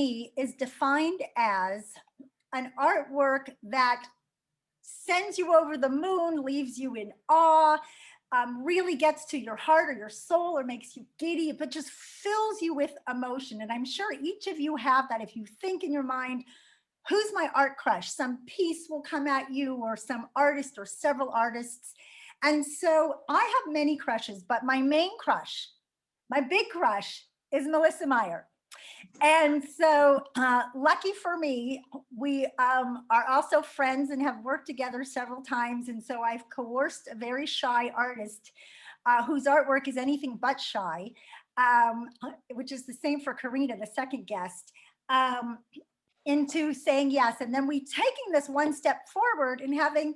is defined as an artwork that sends you over the moon, leaves you in awe, really gets to your heart or your soul or makes you giddy, but just fills you with emotion. And I'm sure each of you have that. If you think in your mind, who's my art crush? Some piece will come at you, or some artist or several artists. And so I have many crushes, but my main crush, my big crush, is Melissa Meier. And so lucky for me, we are also friends and have worked together several times. And so I've coerced a very shy artist whose artwork is anything but shy, which is the same for Carina, the second guest, into saying yes. And then we taking this one step forward and having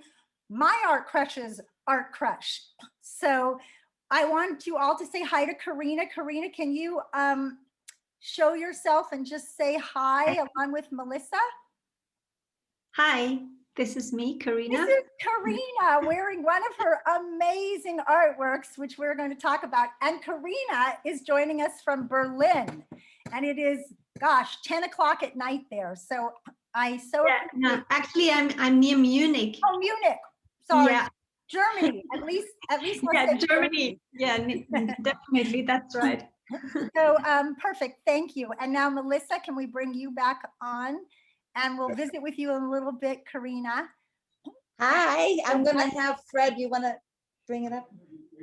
my art crush's art crush. So I want you all to say hi to Carina. Carina, can you show yourself and just say hi along with Melissa? Hi, this is me, Carina. This is Carina wearing one of her amazing artworks, which we're going to talk about. And Carina is joining us from Berlin. And it is, gosh, 10 o'clock at night there. So no, actually I'm near Munich. Oh, Munich. Sorry. Yeah. Germany, at least yeah, Germany. Yeah, definitely, that's right. So perfect, thank you. And now Melissa, can we bring you back on? And we'll visit with you in a little bit, Carina. Hi, I'm gonna have Fred, you wanna bring it up?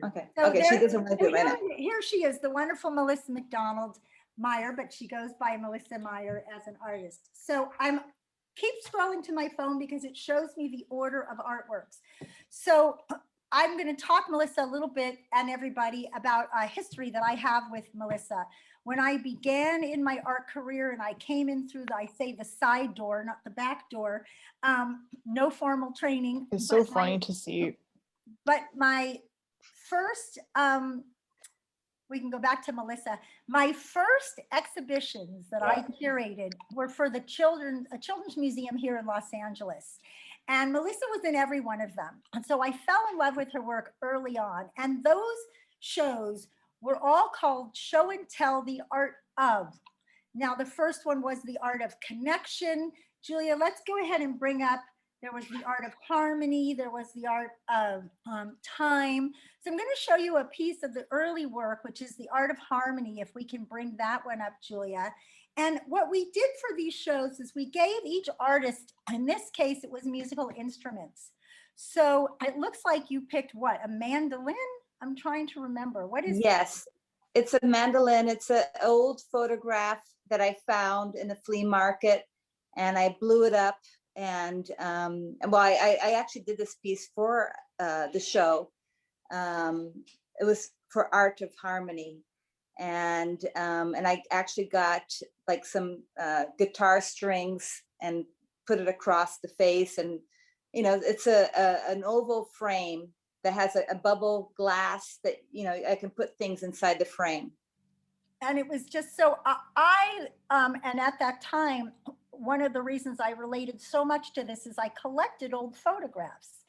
Okay, so okay, she doesn't want to do it right now. Here she is, the wonderful Melissa McDonald Meier, but she goes by Melissa Meier as an artist. So keep scrolling to my phone because it shows me the order of artworks. So I'm going to talk, Melissa, a little bit and everybody about a history that I have with Melissa. When I began in my art career and I came in through, the side door, not the back door, no formal training. It's so funny to see. But my first, we can go back to Melissa. My first exhibitions that I curated were for a children's museum here in Los Angeles. And Melissa was in every one of them. And so I fell in love with her work early on. And those shows were all called Show and Tell: The Art of. Now, the first one was the art of connection. Julia, let's go ahead and bring up, there was the art of harmony. There was the art of time. So I'm going to show you a piece of the early work, which is the art of harmony. If we can bring that one up, Julia. And what we did for these shows is we gave each artist, in this case, it was musical instruments. So it looks like you picked what, a mandolin? I'm trying to remember. What is Yes, it's a mandolin. It's an old photograph that I found in a flea market, and I blew it up. And well, I actually did this piece for the show. It was for Art of Harmony. And I actually got like some guitar strings and put it across the face, and you know, it's an oval frame that has a bubble glass that, you know, I can put things inside the frame. And it was just so and at that time, one of the reasons I related so much to this is I collected old photographs.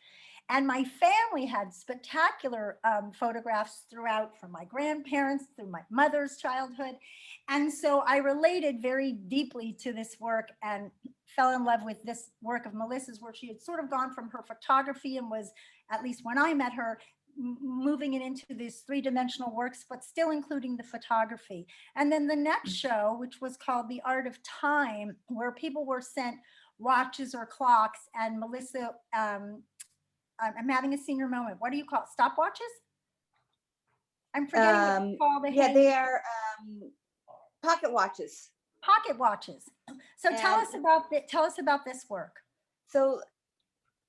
And my family had spectacular photographs throughout, from my grandparents, through my mother's childhood. And so I related very deeply to this work and fell in love with this work of Melissa's, where she had sort of gone from her photography and was, at least when I met her, moving it into these three-dimensional works, but still including the photography. And then the next show, which was called The Art of Time, where people were sent watches or clocks, and Melissa, I'm having a senior moment. What do you call it? Stopwatches? I'm forgetting what you call the yeah, they are pocket watches. Pocket watches. So tell us about this work. So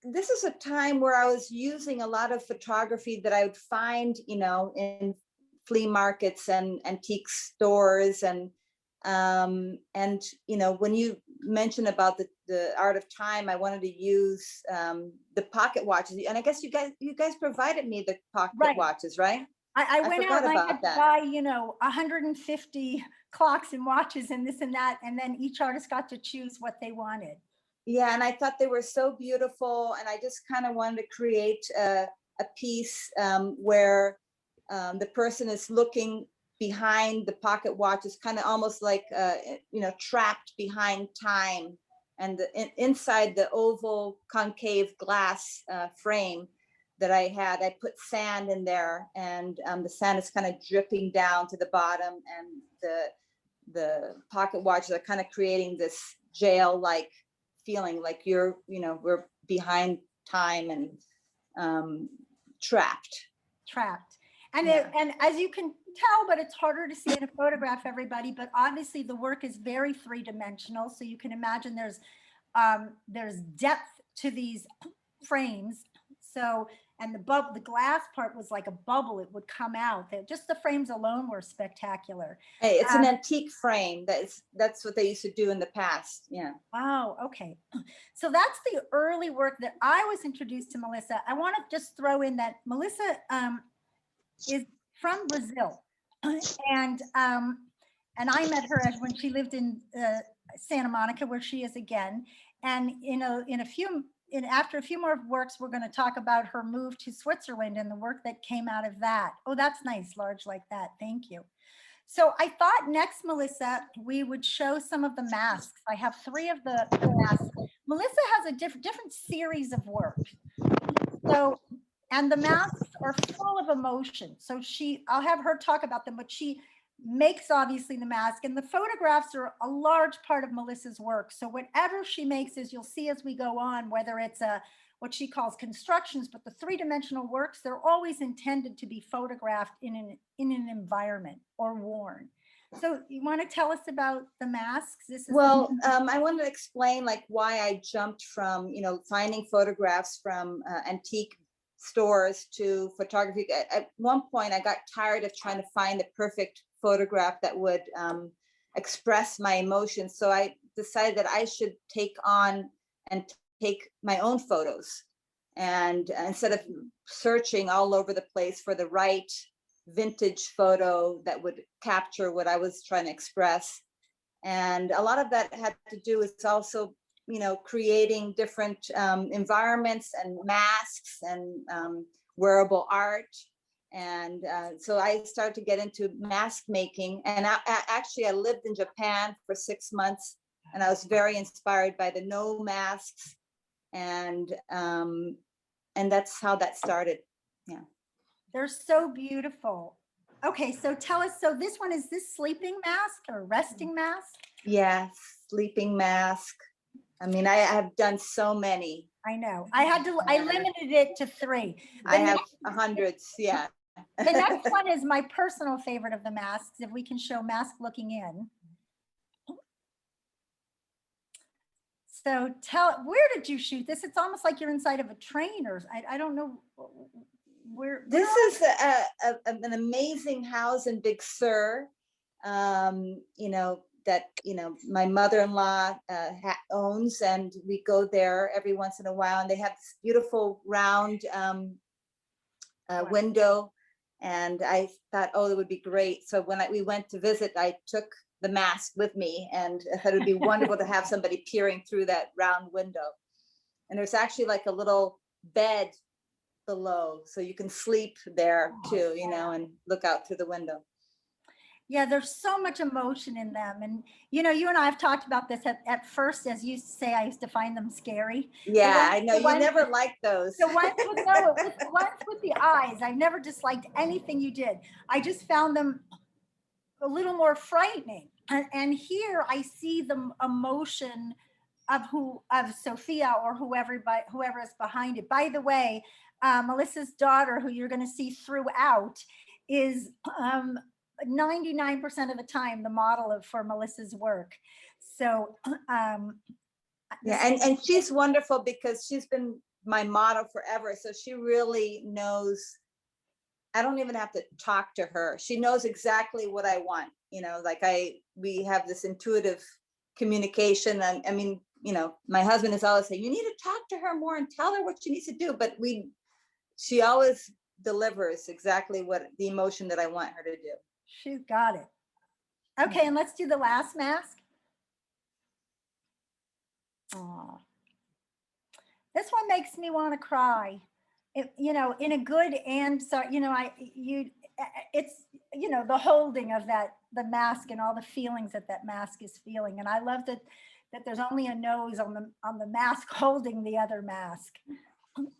this is a time where I was using a lot of photography that I would find, you know, in flea markets and antique stores, and you know, when you mentioned about the Art of Time, I wanted to use the pocket watches, and I guess you guys provided me the pocket watches, right? I went out and I had to buy, you know, 150 clocks and watches and this and that, and then each artist got to choose what they wanted. Yeah, and I thought they were so beautiful, and I just kind of wanted to create a piece where the person is looking behind the pocket watch is kind of almost like, you know, trapped behind time. And inside the oval concave glass frame that I had, I put sand in there, and the sand is kind of dripping down to the bottom, and the pocket watches are kind of creating this jail-like feeling, like you're, you know, we're behind time and trapped. And Yeah. and as you can tell, but it's harder to see in a photograph, everybody, but obviously the work is very three-dimensional. So you can imagine there's depth to these frames. So, and the glass part was like a bubble, it would come out. Just the frames alone were spectacular. Hey, it's an antique frame. That's what they used to do in the past. Yeah. Wow, okay. So that's the early work that I was introduced to Melissa. I want to just throw in that Melissa is from Brazil, and I met her when she lived in Santa Monica, where she is again. And after a few more works, we're going to talk about her move to Switzerland and the work that came out of that. Oh, that's nice, large like that. Thank you. So I thought next, Melissa, we would show some of the masks. I have 3 of the masks. Melissa has a different series of work. So, and the masks are full of emotion. So I'll have her talk about them, but she makes obviously the mask, and the photographs are a large part of Melissa's work. So whatever she makes, as you'll see as we go on, whether it's what she calls constructions, but the 3-dimensional works, they're always intended to be photographed in an environment or worn. So you want to tell us about the masks? I want to explain like why I jumped from, you know, finding photographs from antique stores to photography. At one point, I got tired of trying to find the perfect photograph that would express my emotions. So I decided that I should take on and take my own photos. And instead of searching all over the place for the right vintage photo that would capture what I was trying to express. And a lot of that had to do with also, you know, creating different environments and masks and wearable art. And so I started to get into mask making. And actually, I lived in Japan for 6 months, and I was very inspired by the no masks, and that's how that started. Yeah. They're so beautiful. Okay, so tell us, so this one, is this sleeping mask or resting mask? Yeah, sleeping mask. I mean, I have done so many. I know. I limited it to 3. I have hundreds, yeah. The next one is my personal favorite of the masks, if we can show mask looking in. So where did you shoot this? It's almost like you're inside of a train, or I don't know where. This is an amazing house in Big Sur, you know, that, you know, my mother-in-law owns, and we go there every once in a while, and they have this beautiful round window, and I thought, oh, it would be great. So when we went to visit, I took the mask with me, and I thought it would be wonderful to have somebody peering through that round window. And there's actually like a little bed below, so you can sleep there too, you know, and look out through the window. Yeah, there's so much emotion in them. And, you know, you and I have talked about this at first, as you used to say, I used to find them scary. Yeah, I know, you never liked those. The ones with the eyes, I never disliked anything you did. I just found them a little more frightening. And here I see the emotion of Sophia or whoever is behind it. By the way, Melissa's daughter, who you're going to see throughout, is 99% of the time the model for Melissa's work. So yeah, and she's wonderful because she's been my model forever. So she really knows. I don't even have to talk to her. She knows exactly what I want. You know, like we have this intuitive communication. And I mean, you know, my husband is always saying, you need to talk to her more and tell her what she needs to do. But she always delivers exactly what the emotion that I want her to do. She's got it. Okay, and let's do the last mask. Aww. This one makes me want to cry. You know, in a good and so, you know, it's, you know, the holding of that, the mask and all the feelings that that mask is feeling. And I love that there's only a nose on the mask holding the other mask.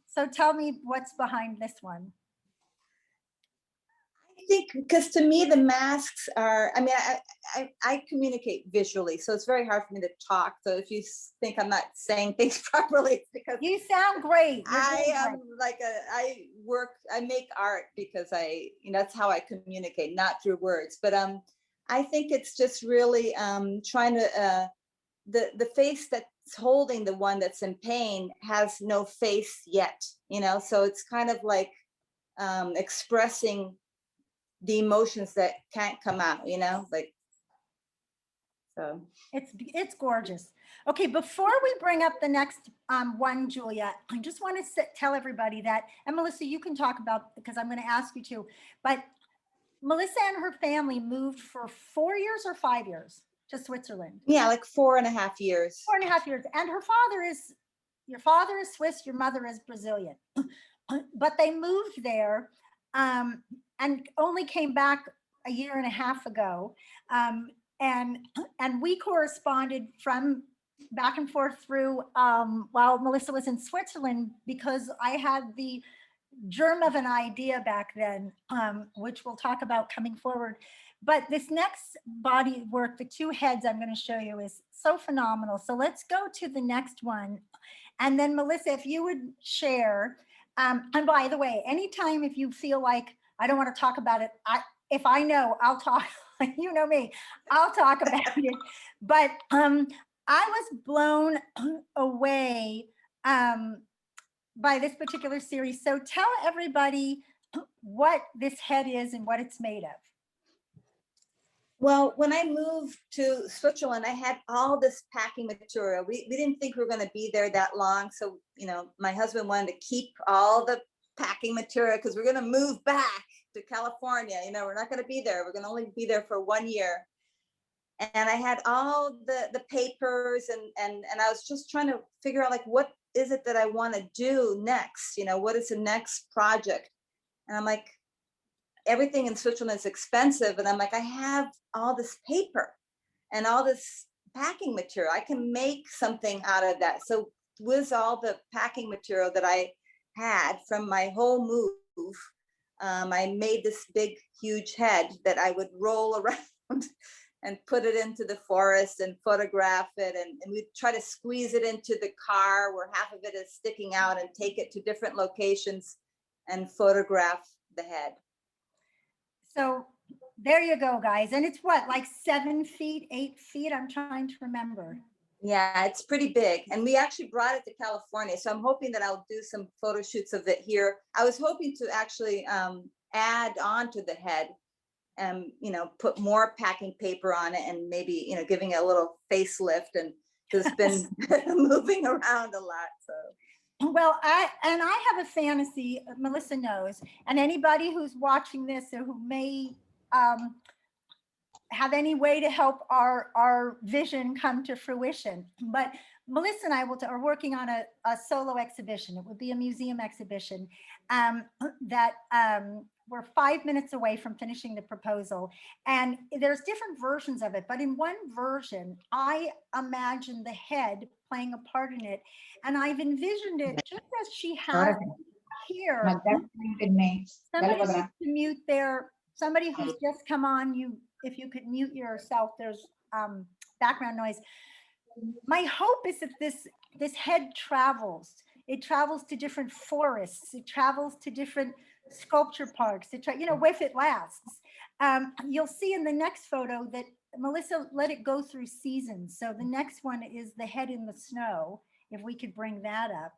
So tell me what's behind this one. I think because to me the masks are, I mean, I communicate visually, so it's very hard for me to talk. So if you think I'm not saying things properly, it's because You sound great. You're I doing am great. like I make art because that's how I communicate, not through words. But I think it's just really trying to the face that's holding the one that's in pain has no face yet, you know, so it's kind of like expressing the emotions that can't come out, you know, like, so. It's gorgeous. Okay, before we bring up the next one, Julia, I just want to tell everybody that, and Melissa, you can talk about, because I'm going to ask you to, but Melissa and her family moved for 4 years or 5 years to Switzerland. Yeah, like 4.5 years. 4.5 years. And your father is Swiss, your mother is Brazilian. But they moved there and only came back a year and a half ago. And we corresponded from back and forth through while Melissa was in Switzerland, because I had the germ of an idea back then, which we'll talk about coming forward. But this next body work, the two heads I'm going to show you, is so phenomenal. So let's go to the next one. And then Melissa, if you would share, and by the way, anytime if you feel like I don't want to talk about it, if I know, I'll talk. You know me, I'll talk about it. But I was blown away by this particular series. So tell everybody what this head is and what it's made of. Well, when I moved to Switzerland, I had all this packing material. We didn't think we were going to be there that long. So, you know, my husband wanted to keep all the packing material because we're going to move back to California. You know, we're not going to be there. We're going to only be there for 1 year. And I had all the papers and I was just trying to figure out, like, what is it that I want to do next? You know, what is the next project? And I'm like, everything in Switzerland is expensive. And I'm like, I have all this paper and all this packing material. I can make something out of that. So with all the packing material that I had from my whole move, I made this big, huge head that I would roll around and put it into the forest and photograph it. And we try to squeeze it into the car where half of it is sticking out and take it to different locations and photograph the head. So there you go, guys. And it's what, like 7 feet, 8 feet? I'm trying to remember. Yeah, it's pretty big. And we actually brought it to California. So I'm hoping that I'll do some photo shoots of it here. I was hoping to actually add on to the head and, you know, put more packing paper on it and maybe, you know, giving it a little facelift, and it's been moving around a lot. So. Well, I have a fantasy, Melissa knows, and anybody who's watching this or who may have any way to help our vision come to fruition. But Melissa and I are working on a solo exhibition. It would be a museum exhibition that we're 5 minutes away from finishing the proposal. And there's different versions of it, but in one version, I imagine the head playing a part in it. And I've envisioned it just as she has here. Somebody needs to mute somebody who's just come on, if you could mute yourself, there's background noise. My hope is that this head travels. It travels to different forests. It travels to different sculpture parks. You know, if it lasts. You'll see in the next photo that Melissa let it go through seasons. So the next one is the head in the snow. If we could bring that up.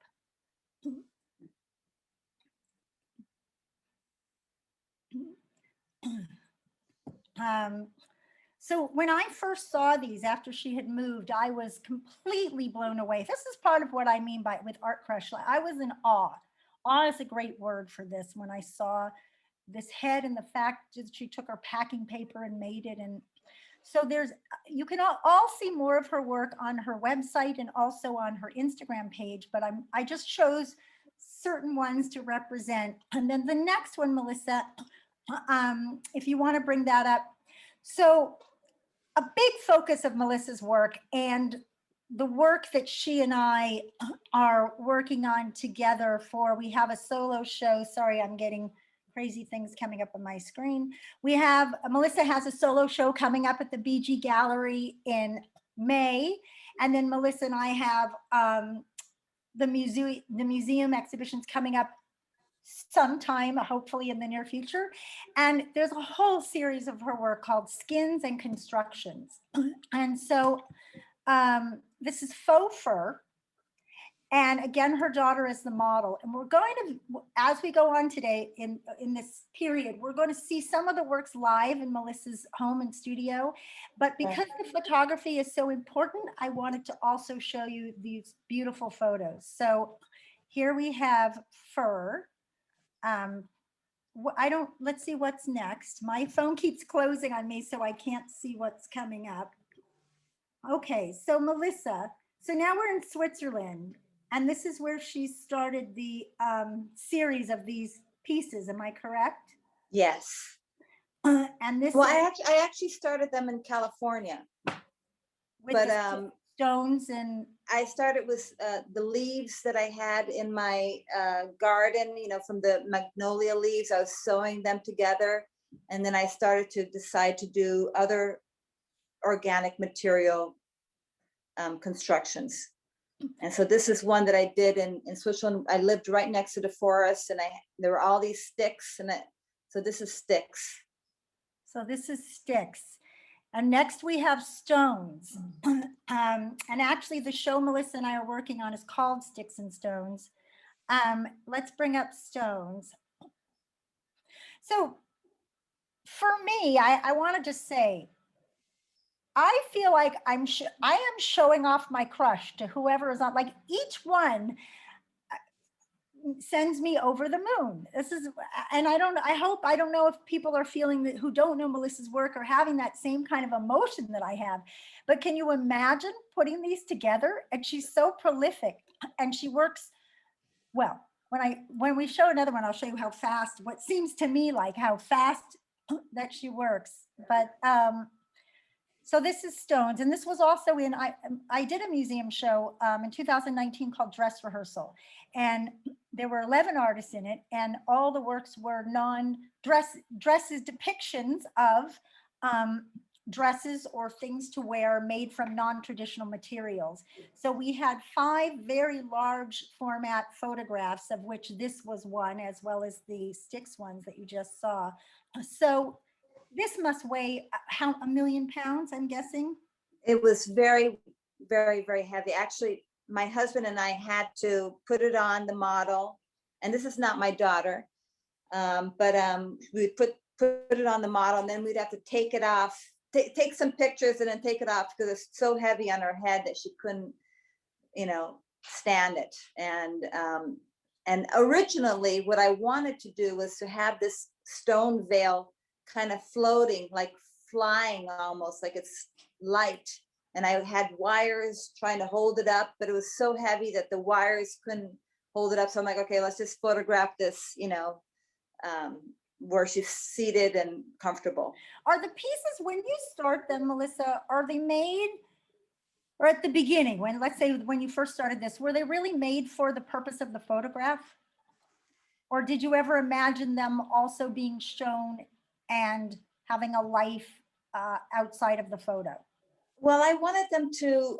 So when I first saw these after she had moved, I was completely blown away. This is part of what I mean with Art Crush. I was in awe. Awe is a great word for this when I saw this head and the fact that she took her packing paper and made it. And so you can all see more of her work on her website and also on her Instagram page, but I just chose certain ones to represent. And then the next one, Melissa, if you want to bring that up. So a big focus of Melissa's work and the work that she and I are working on together we have a solo show. Sorry, I'm getting crazy things coming up on my screen. Melissa has a solo show coming up at the BG Gallery in May. And then Melissa and I have the museum exhibitions coming up sometime, hopefully in the near future. And there's a whole series of her work called Skins and Constructions. And so this is faux fur. And again, her daughter is the model. And we're going to, as we go on today in this period, we're going to see some of the works live in Melissa's home and studio. But because the photography is so important, I wanted to also show you these beautiful photos. So here we have fur. Let's see what's next. My phone keeps closing on me, so I can't see what's coming up. Okay, so Melissa, so now we're in Switzerland, and this is where she started the series of these pieces. Am I correct? Yes. And this Well, I actually started them in California. with the stones, and I started with the leaves that I had in my garden, you know, from the magnolia leaves. I was sewing them together. And then I started to decide to do other organic material constructions. And so this is one that I did in Switzerland. I lived right next to the forest, and there were all these sticks, so this is sticks. So this is sticks. And next we have stones. And actually the show Melissa and I are working on is called Sticks and Stones. Let's bring up stones. So for me, I want to just say, I feel like I am showing off my crush to whoever is on, like each one sends me over the moon. And I don't know if people are feeling that, who don't know Melissa's work, are having that same kind of emotion that I have. But can you imagine putting these together? And she's so prolific, and she works well. When we show another one, I'll show you how fast, what seems to me like how fast that she works. But so this is stones, and this was also I did a museum show in 2019 called Dress Rehearsal, and there were 11 artists in it, and all the works were dresses depictions of dresses or things to wear made from non-traditional materials. So we had 5 very large format photographs, of which this was one, as well as the sticks ones that you just saw. So this must weigh how, 1 million pounds, I'm guessing. It was very, very, very heavy. Actually, my husband and I had to put it on the model, and this is not my daughter, but we put it on the model, and then we'd have to take it off, take some pictures, and then take it off because it's so heavy on her head that she couldn't, you know, stand it. And originally, what I wanted to do was to have this stone veil kind of floating, like flying almost, like it's light. And I had wires trying to hold it up, but it was so heavy that the wires couldn't hold it up. So I'm like, okay, let's just photograph this, you know, where she's seated and comfortable. Are the pieces, when you start them, Melissa, are they made, or at the beginning, let's say when you first started this, were they really made for the purpose of the photograph? Or did you ever imagine them also being shown and having a life outside of the photo? Well, I wanted them to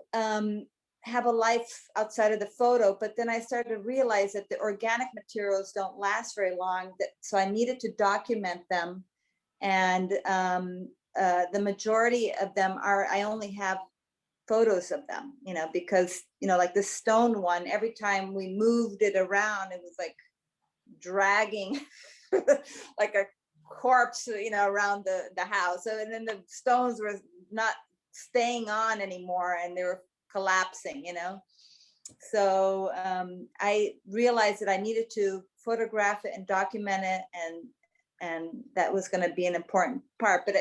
have a life outside of the photo, but then I started to realize that the organic materials don't last very long, so I needed to document them. And the majority of them I only have photos of them, you know, because, you know, like the stone one, every time we moved it around, it was like dragging like a corpse, you know, around the house. So, and then the stones were not staying on anymore, and they were collapsing, you know. So I realized that I needed to photograph it and document it, and that was going to be an important part. But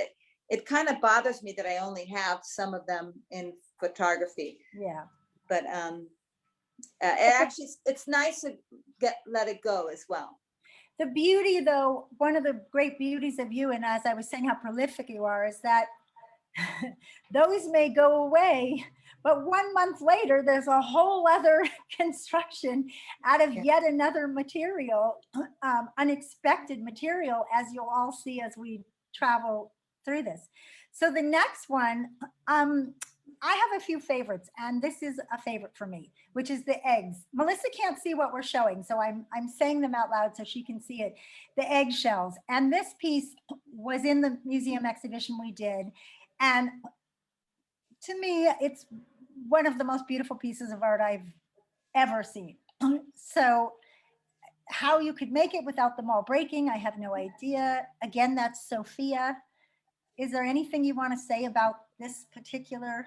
it kind of bothers me that I only have some of them in photography. Yeah. But it's nice to let it go as well. The beauty, though, one of the great beauties of you, and as I was saying how prolific you are, is that those may go away, but 1 month later, there's a whole other construction out of yet another material, unexpected material, as you'll all see as we travel through this. So the next one, I have a few favorites, and this is a favorite for me, which is the eggs. Melissa can't see what we're showing, so I'm saying them out loud so she can see it. The eggshells. And this piece was in the museum exhibition we did. And to me, it's one of the most beautiful pieces of art I've ever seen. So how you could make it without them all breaking, I have no idea. Again, that's Sophia. Is there anything you want to say about this particular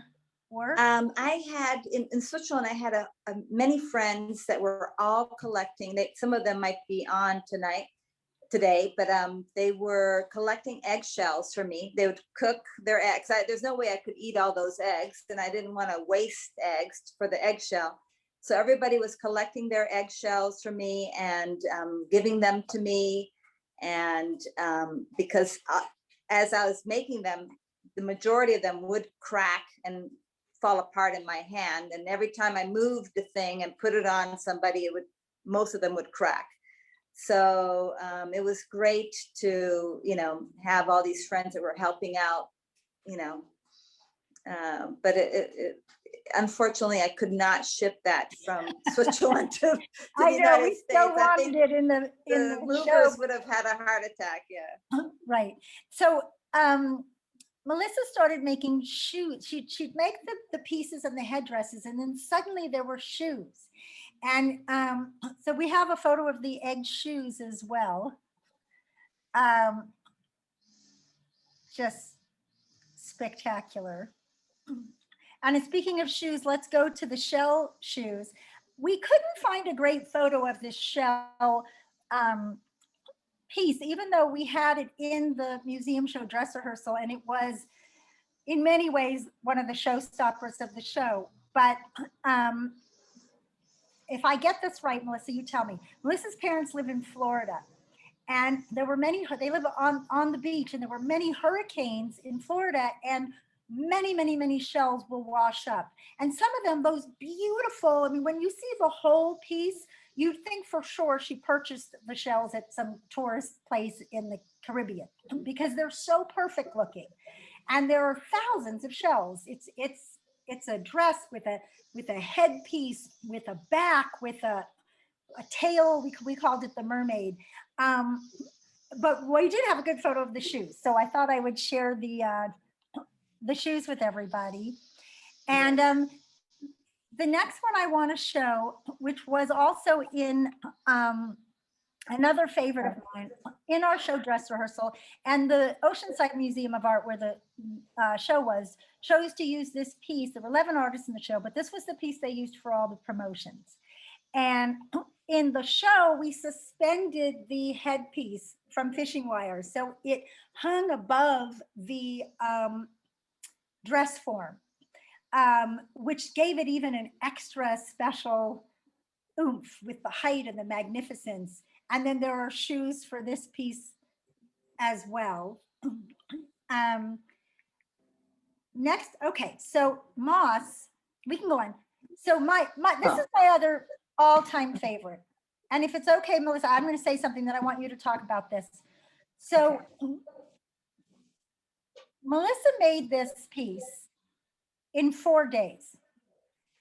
work? I had in Switzerland, I had many friends that were all collecting. Some of them might be on today, but they were collecting eggshells for me. They would cook their eggs. There's no way I could eat all those eggs, and I didn't want to waste eggs for the eggshell. So everybody was collecting their eggshells for me and giving them to me. And because as I was making them, the majority of them would crack and fall apart in my hand. And every time I moved the thing and put it on somebody, most of them would crack. So it was great to, have all these friends that were helping out, but unfortunately, I could not ship that from Switzerland to the United States. I wanted it in the movers show. would have had a heart attack. Yeah. Right. So Melissa started making shoes. She'd make the pieces and the headdresses, and then suddenly there were shoes. And so we have a photo of the egg shoes as well. Just spectacular. And speaking of shoes, let's go to the shell shoes. We couldn't find a great photo of this shell piece, even though we had it in the museum show dress rehearsal, and it was in many ways one of the showstoppers of the show. But if I get this right, Melissa, you tell me. Melissa's parents live in Florida, and they live on the beach, and there were many hurricanes in Florida, and many shells will wash up. And some of them, those beautiful, I mean, when you see the whole piece, you'd think for sure she purchased the shells at some tourist place in the Caribbean, because they're so perfect looking. And there are thousands of shells. It's a dress with a headpiece, with a back, with a tail. We called it the mermaid. But we did have a good photo of the shoes, so I thought I would share the shoes with everybody. And the next one I want to show, which was also in another favorite of mine in our show dress rehearsal, and the Oceanside Museum of Art, where the show was, chose to use this piece. There were 11 artists in the show, but this was the piece they used for all the promotions. And in the show, we suspended the headpiece from fishing wires, so it hung above the dress form, which gave it even an extra special oomph with the height and the magnificence. And then there are shoes for this piece as well. Next, okay, so moss, we can go on. So this is my other all-time favorite. And if it's okay, Melissa, I'm going to say something that I want you to talk about this. So Melissa made this piece in 4 days.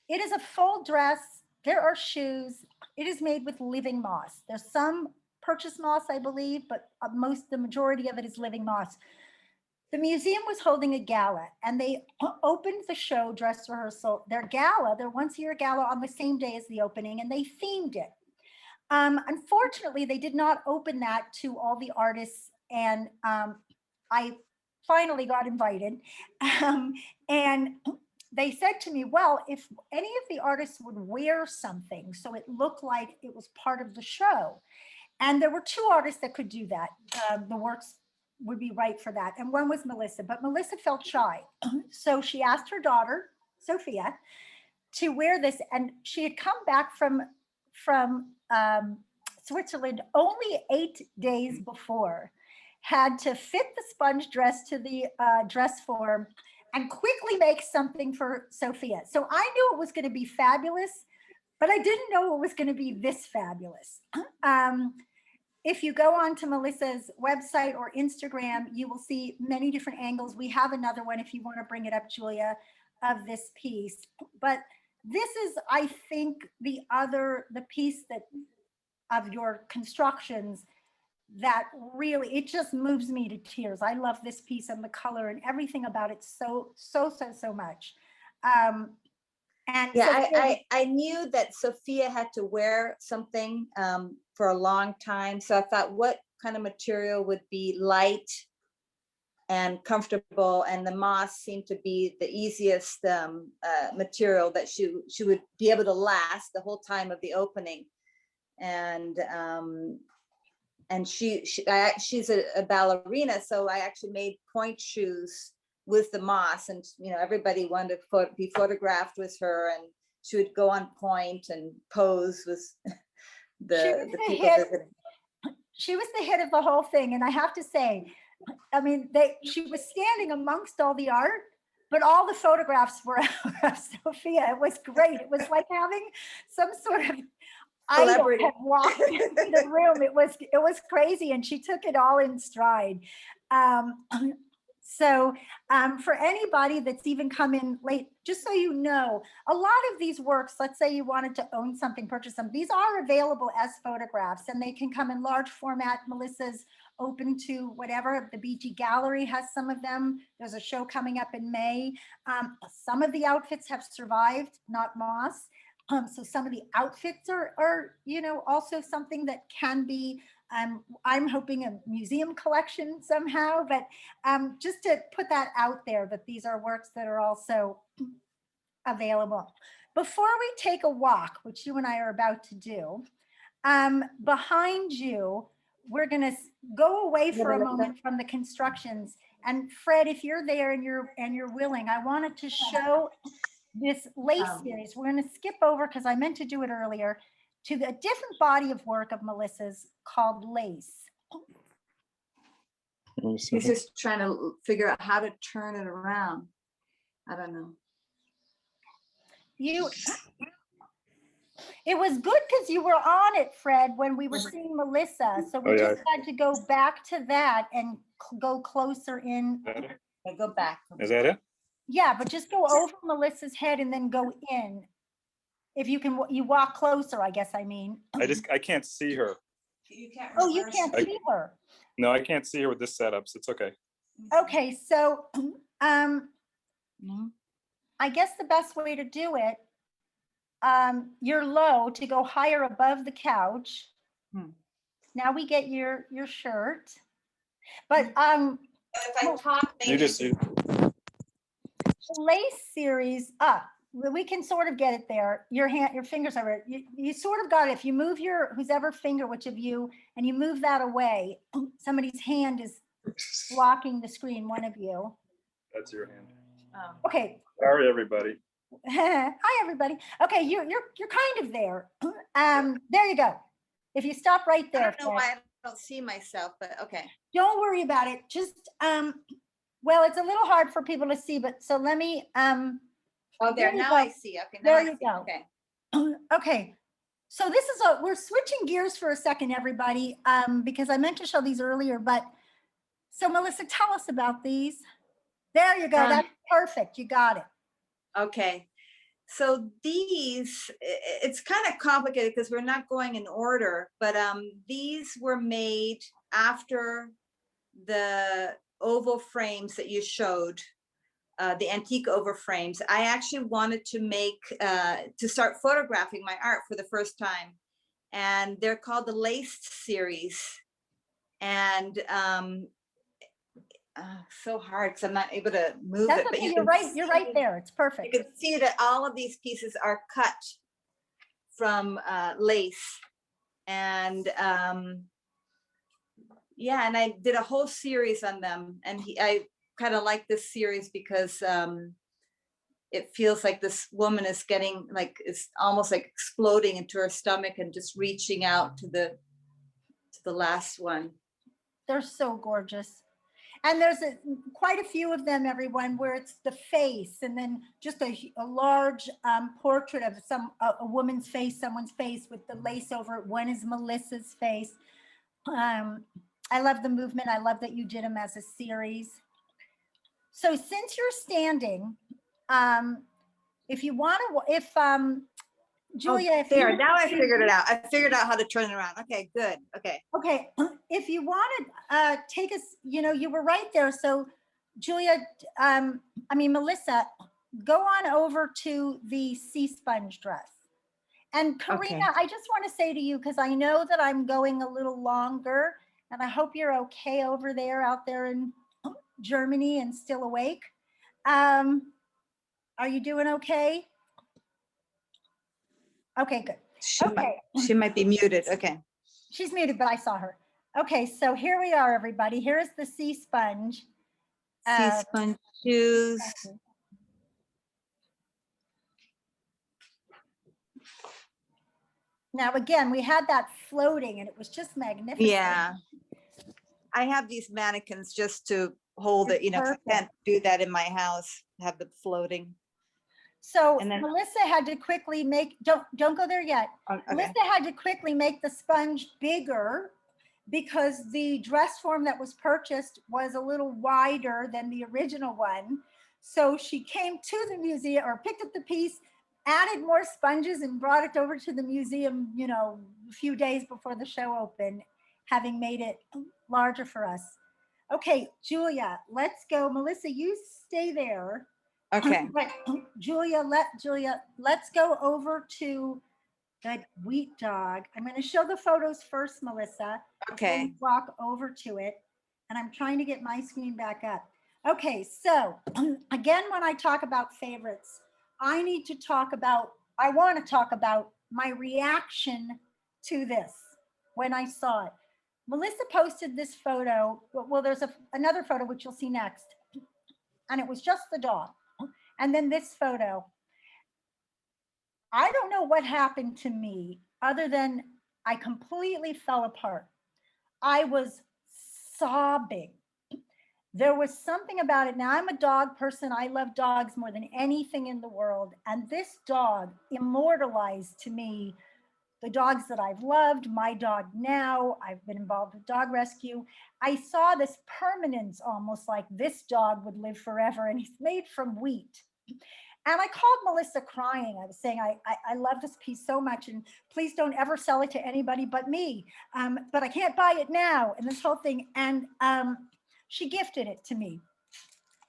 It is a full dress. There are shoes. It is made with living moss. There's some purchased moss, I believe, but the majority of it is living moss. The museum was holding a gala, and they opened the show dress rehearsal, their once-a-year gala, on the same day as the opening, and they themed it. Unfortunately, they did not open that to all the artists, and I finally got invited. And they said to me, well, if any of the artists would wear something so it looked like it was part of the show. And there were 2 artists that could do that. The works would be right for that. And one was Melissa, but Melissa felt shy. So she asked her daughter, Sophia, to wear this. And she had come back from Switzerland only 8 days before, had to fit the sponge dress to the dress form and quickly make something for Sophia. So I knew it was going to be fabulous, but I didn't know it was going to be this fabulous. If you go onto Melissa's website or Instagram, you will see many different angles. We have another one if you want to bring it up, Julia, of this piece. But this is, I think, the piece that of your constructions that really, it just moves me to tears. I love this piece and the color and everything about it so much. And yeah, so I knew that Sophia had to wear something for a long time. So I thought, what kind of material would be light and comfortable? And the moss seemed to be the easiest material that she would be able to last the whole time of the opening. And she's a ballerina, so I actually made point shoes with the moss, and everybody wanted to be photographed with her, and she would go on point and pose with the people visiting. She was the hit of the whole thing, and I have to say, I mean, she was standing amongst all the art, but all the photographs were of Sophia. It was great. It was like having some sort of idol had walked into the room. It was crazy, and she took it all in stride. So for anybody that's even come in late, just so you know, a lot of these works, let's say you wanted to own something, purchase them, these are available as photographs, and they can come in large format. Melissa's open to whatever. The BG Gallery has some of them. There's a show coming up in May. Some of the outfits have survived, not moss. So some of the outfits are also something that can be, I'm hoping, a museum collection somehow, but just to put that out there, that these are works that are also available. Before we take a walk, which you and I are about to do, behind you, we're gonna go away for a moment from the constructions. And Fred, if you're there and you're willing, I wanted to show this lace series. We're going to skip over, because I meant to do it earlier, to the different body of work of Melissa's called Lace. He's just trying to figure out how to turn it around. I don't know. It was good because you were on it, Fred, when we were seeing Melissa. So we just had to go back to that and go closer in. Go back. Is that it? Yeah, but just go over Melissa's head and then go in. If you can, you walk closer, I guess I mean. I can't see her. You can't. Oh, you can't see her. No, I can't see her with this setup, so it's okay. Okay, so I guess the best way to do it, you're low to go higher above the couch. Now we get your shirt. But if I talk, maybe Lace series up. We can sort of get it there. Your fingers are, you sort of got it. If you move your, whoever finger, which of you, and you move that away, somebody's hand is blocking the screen, one of you. That's your hand. Okay. Sorry, everybody. Hi, everybody. Okay, you're kind of there. There you go. If you stop right there. I don't know why I don't see myself, but okay. Don't worry about it. Just, well, it's a little hard for people to see, but so let me, oh, there, now I see. Okay, now there I you see. go. Okay. Okay, so this is we're switching gears for a second, everybody, because I meant to show these earlier, but so Melissa, tell us about these. There you go, that's perfect, you got it. Okay, so these, it's kind of complicated because we're not going in order, but these were made after the oval frames that you showed, the antique oval frames. I actually wanted to make, to start photographing my art for the first time. And they're called the Lace series. And so hard because I'm not able to move That's it. okay, But you're right there, it's perfect. You can see that all of these pieces are cut from lace. And yeah, and I did a whole series on them, and I kind of like this series because it feels like this woman is getting like, it's almost like exploding into her stomach and just reaching out to the the last one. They're so gorgeous. And there's quite a few of them, everyone, where it's the face and then just a large portrait of a woman's face, someone's face with the lace over it. One is Melissa's face. I love the movement. I love that you did them as a series. So since you're standing, if you want to, Julia, if There, you now I figured it out. I figured out how to turn it around. Okay, good. Okay. Okay, if you want to take us, you were right there. So Julia, Melissa, go on over to the sea sponge dress. And Carina, Okay. I just want to say to you, because I know that I'm going a little longer, and I hope you're okay over there, out there in Germany and still awake. Are you doing okay? Okay, good. She might be muted. Okay. She's muted, but I saw her. Okay, so here we are, everybody. Here's the sea sponge. Sea sponge shoes. Now, again, we had that floating and it was just magnificent. Yeah. I have these mannequins just to hold it, It's 'cause I perfect. can't do that in my house, have them floating. So And then- Melissa had to quickly make, don't go there yet. Okay. Melissa had to quickly make the sponge bigger because the dress form that was purchased was a little wider than the original one. So she came to the museum or picked up the piece, added more sponges and brought it over to the museum, a few days before the show opened, having made it larger for us. Okay, Julia, let's go. Melissa, you stay there. Okay. Right, Julia, let's go over to the wheat dog. I'm going to show the photos first, Melissa. before Okay. we walk over to it, and I'm trying to get my screen back up. Okay, so again, when I talk about favorites, I want to talk about my reaction to this when I saw it. Melissa posted this photo. Well, there's another photo, which you'll see next. And it was just the dog. And then this photo. I don't know what happened to me other than I completely fell apart. I was sobbing. There was something about it. Now, I'm a dog person. I love dogs more than anything in the world. And this dog immortalized to me the dogs that I've loved, my dog now. I've been involved with dog rescue. I saw this permanence, almost like this dog would live forever, and he's made from wheat. And I called Melissa crying. I was saying, I love this piece so much, and please don't ever sell it to anybody but me. But I can't buy it now, and this whole thing. And she gifted it to me.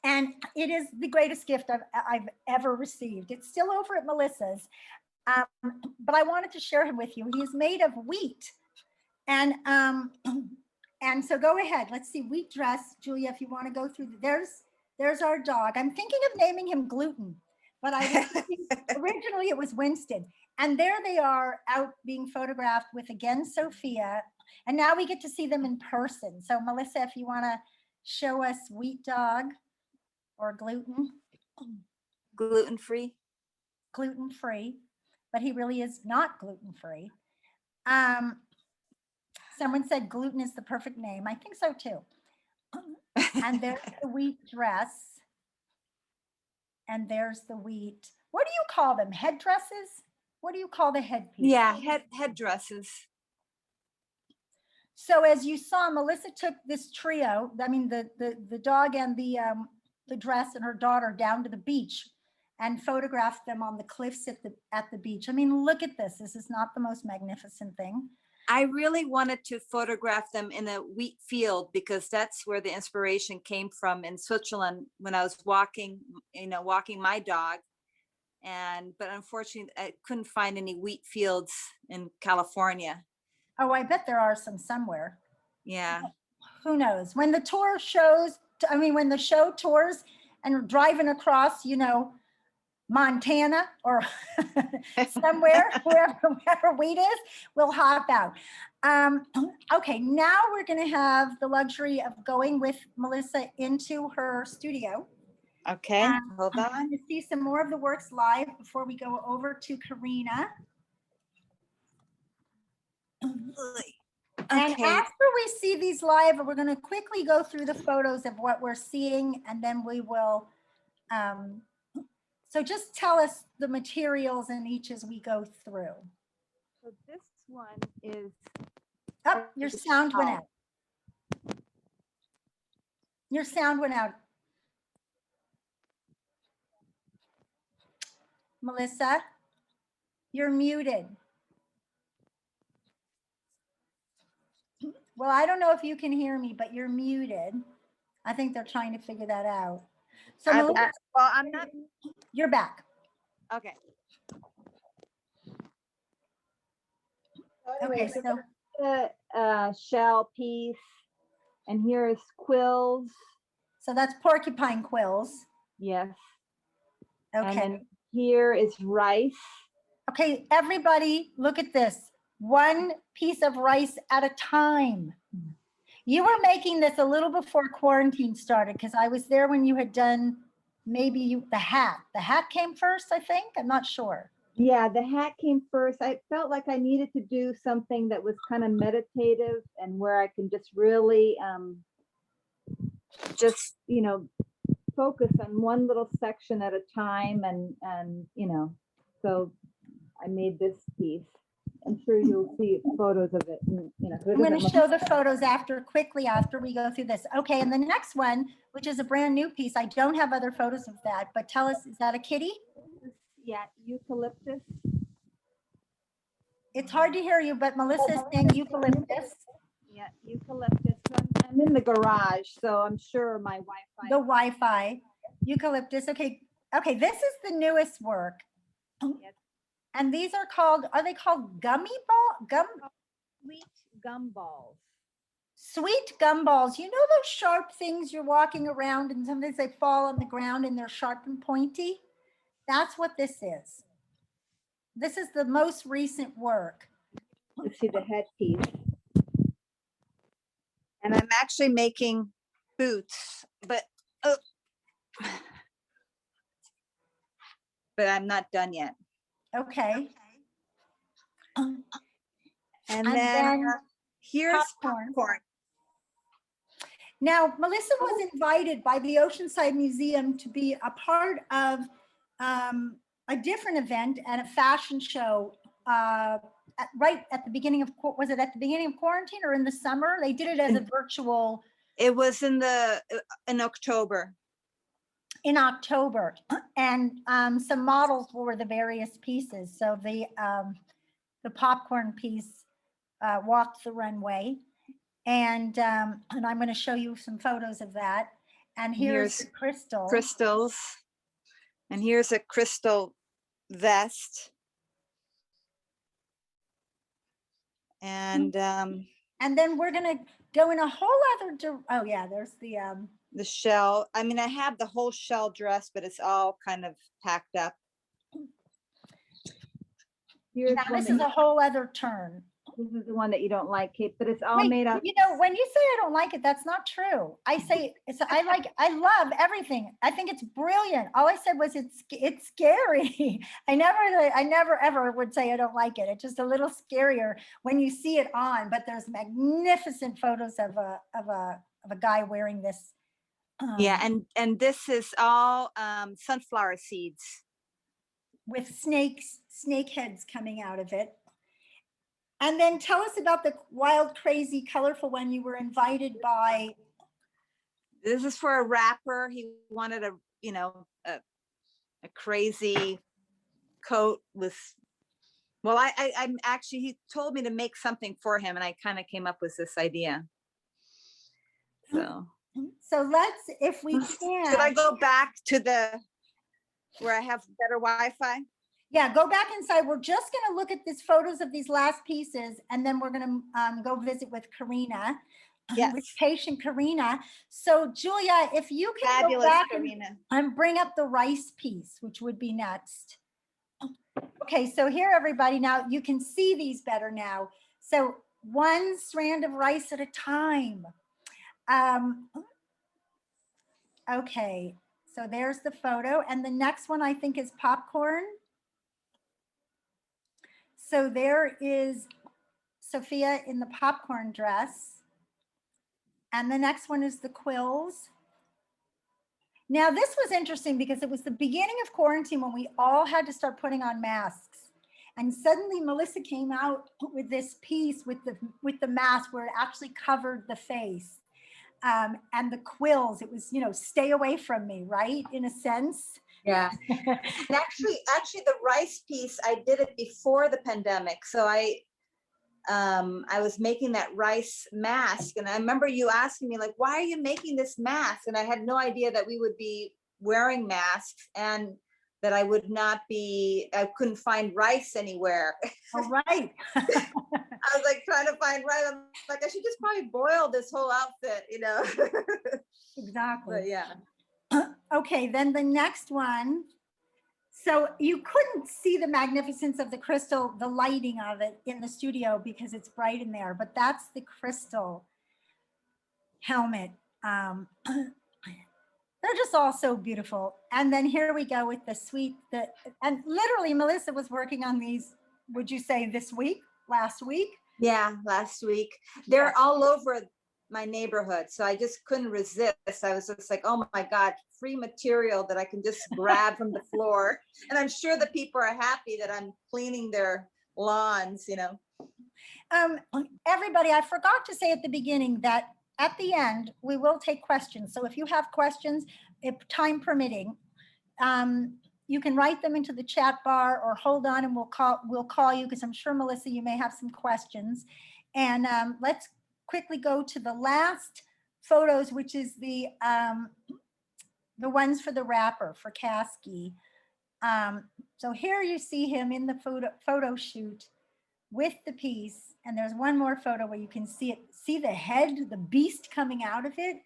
And it is the greatest gift I've ever received. It's still over at Melissa's. But I wanted to share him with you. He is made of wheat. And so go ahead. Let's see, wheat dress. Julia, if you want to go through, there's our dog. I'm thinking of naming him Gluten, but originally it was Winston. And there they are out being photographed with, again, Sophia. And now we get to see them in person. So Melissa, if you want to show us wheat dog or Gluten. Gluten-free. Gluten-free, but he really is not gluten-free. Someone said gluten is the perfect name. I think so too. And there's the wheat dress. And there's the wheat. What do you call them? Headdresses? What do you call the headpiece? Yeah, headdresses. So as you saw, Melissa took this trio, the dog and the dress and her daughter down to the beach and photographed them on the cliffs at the beach. I mean, look at this. This is not the most magnificent thing. I really wanted to photograph them in a wheat field because that's where the inspiration came from in Switzerland when I was walking my dog. But unfortunately, I couldn't find any wheat fields in California. Oh, I bet there are some somewhere. Yeah. Who knows? When the tour shows, when the show tours and driving across, Montana or somewhere, wherever wheat is, we'll hop out. Okay, now we're going to have the luxury of going with Melissa into her studio. Okay, hold I'm on. going to see some more of the works live before we go over to Carina. And Okay. after we see these live, we're going to quickly go through the photos of what we're seeing, and then we will, so just tell us the materials in each as we go through. So this one is. Oh, your sound went out. Your sound went out. Melissa, you're muted. Well, I don't know if you can hear me, but you're muted. I think they're trying to figure that out. So Melissa, Well, I'm not. you're back. Okay. Okay, So so the shell piece, and here is quills. that's porcupine quills. Yes. And Okay. then here is rice. Okay, everybody, look at this. One piece of rice at a time. You were making this a little before quarantine started because I was there when you had done maybe the hat. The hat came first, I think. I'm not sure. Yeah, the hat came first. I felt like I needed to do something that was kind of meditative and where I can just really just, focus on one little section at a time and so I made this piece. I'm sure you'll see photos of it. And, I'm going to show the photos quickly after we go through this. Okay, and the next one, which is a brand new piece, I don't have other photos of that, but tell us, is that a kitty? Yeah, eucalyptus. It's hard to hear you, but Melissa is saying eucalyptus. Yeah, eucalyptus. I'm in the garage, so I'm sure my Wi-Fi. The Wi-Fi, eucalyptus. Okay, this is the newest work. Yes. And these are they called Sweet gumballs. Sweet gumballs. You know those sharp things you're walking around and sometimes they fall on the ground and they're sharp and pointy? That's what this is. This is the most recent work. You see the headpiece. And I'm actually making boots, but I'm not done yet. Okay. And then here's popcorn. popcorn. Now, Melissa was invited by the Oceanside Museum to be a part of a different event and a fashion show right at the beginning of, was it at the beginning of quarantine or in the summer? They did it as a virtual. It was in October. In October, and some models were the various pieces. So the popcorn piece walked the runway, and I'm going to show you some photos of that. And here's the crystals, and here's a crystal vest, and then we're going to go in a whole other. Oh yeah, there's the shell. I mean, I have the whole shell dress, but it's all kind of packed up. Now, this is a whole other turn. This is the one that you don't like, Kate, but it's all made up. You know, when you say I don't like it, that's not true. I say I love everything. I think it's brilliant. All I said was it's scary. I never ever would say I don't like it. It's just a little scarier when you see it on. But there's magnificent photos of a guy wearing this. Yeah, and this is all sunflower seeds with snake heads coming out of it. And then tell us about the wild, crazy, colorful one you were invited by. This is for a rapper. He wanted a crazy coat with, well, I'm actually, he told me to make something for him and I kind of came up with this idea. So let's, if we can. Should I go back to where I have better Wi-Fi? Yeah, go back inside. We're just going to look at these photos of these last pieces, and then we're going to go visit with Carina, with patient Carina. So, Julia, if you can Fabulous, go back Carina. and bring up the rice piece, which would be next. Okay, so here, everybody, now you can see these better now. So, one strand of rice at a time. Okay, so there's the photo, and the next one I think is popcorn. So there is Sophia in the popcorn dress. And the next one is the quills. Now, this was interesting because it was the beginning of quarantine when we all had to start putting on masks. And suddenly Melissa came out with this piece with the mask where it actually covered the face. And the quills, it was, stay away from me, right? In a sense. Yeah. And actually the rice piece, I did it before the pandemic. So I was making that rice mask, and I remember you asking me, like, why are you making this mask? And I had no idea that we would be wearing masks and that I couldn't find rice anywhere. All right. I was like trying to find rice. I'm like, I should just probably boil this whole outfit, Exactly. But yeah. Okay, then the next one. So you couldn't see the magnificence of the crystal, the lighting of it in the studio because it's bright in there, but that's the crystal helmet. They're just all so beautiful. And then here we go with the sweet, and literally Melissa was working on these, would you say last week? Yeah, last week. They're all over my neighborhood, so I just couldn't resist. I was just like, oh my God, free material that I can just grab from the floor. And I'm sure the people are happy that I'm cleaning their lawns, Everybody, I forgot to say at the beginning that at the end, we will take questions. So if you have questions, if time permitting, you can write them into the chat bar or hold on and we'll call you because I'm sure, Melissa, you may have some questions. And let's quickly go to the last photos, which is the ones for the wrapper for Kasky. So here you see him in the photo shoot with the piece, and there's one more photo where you can see the head, the beast coming out of it.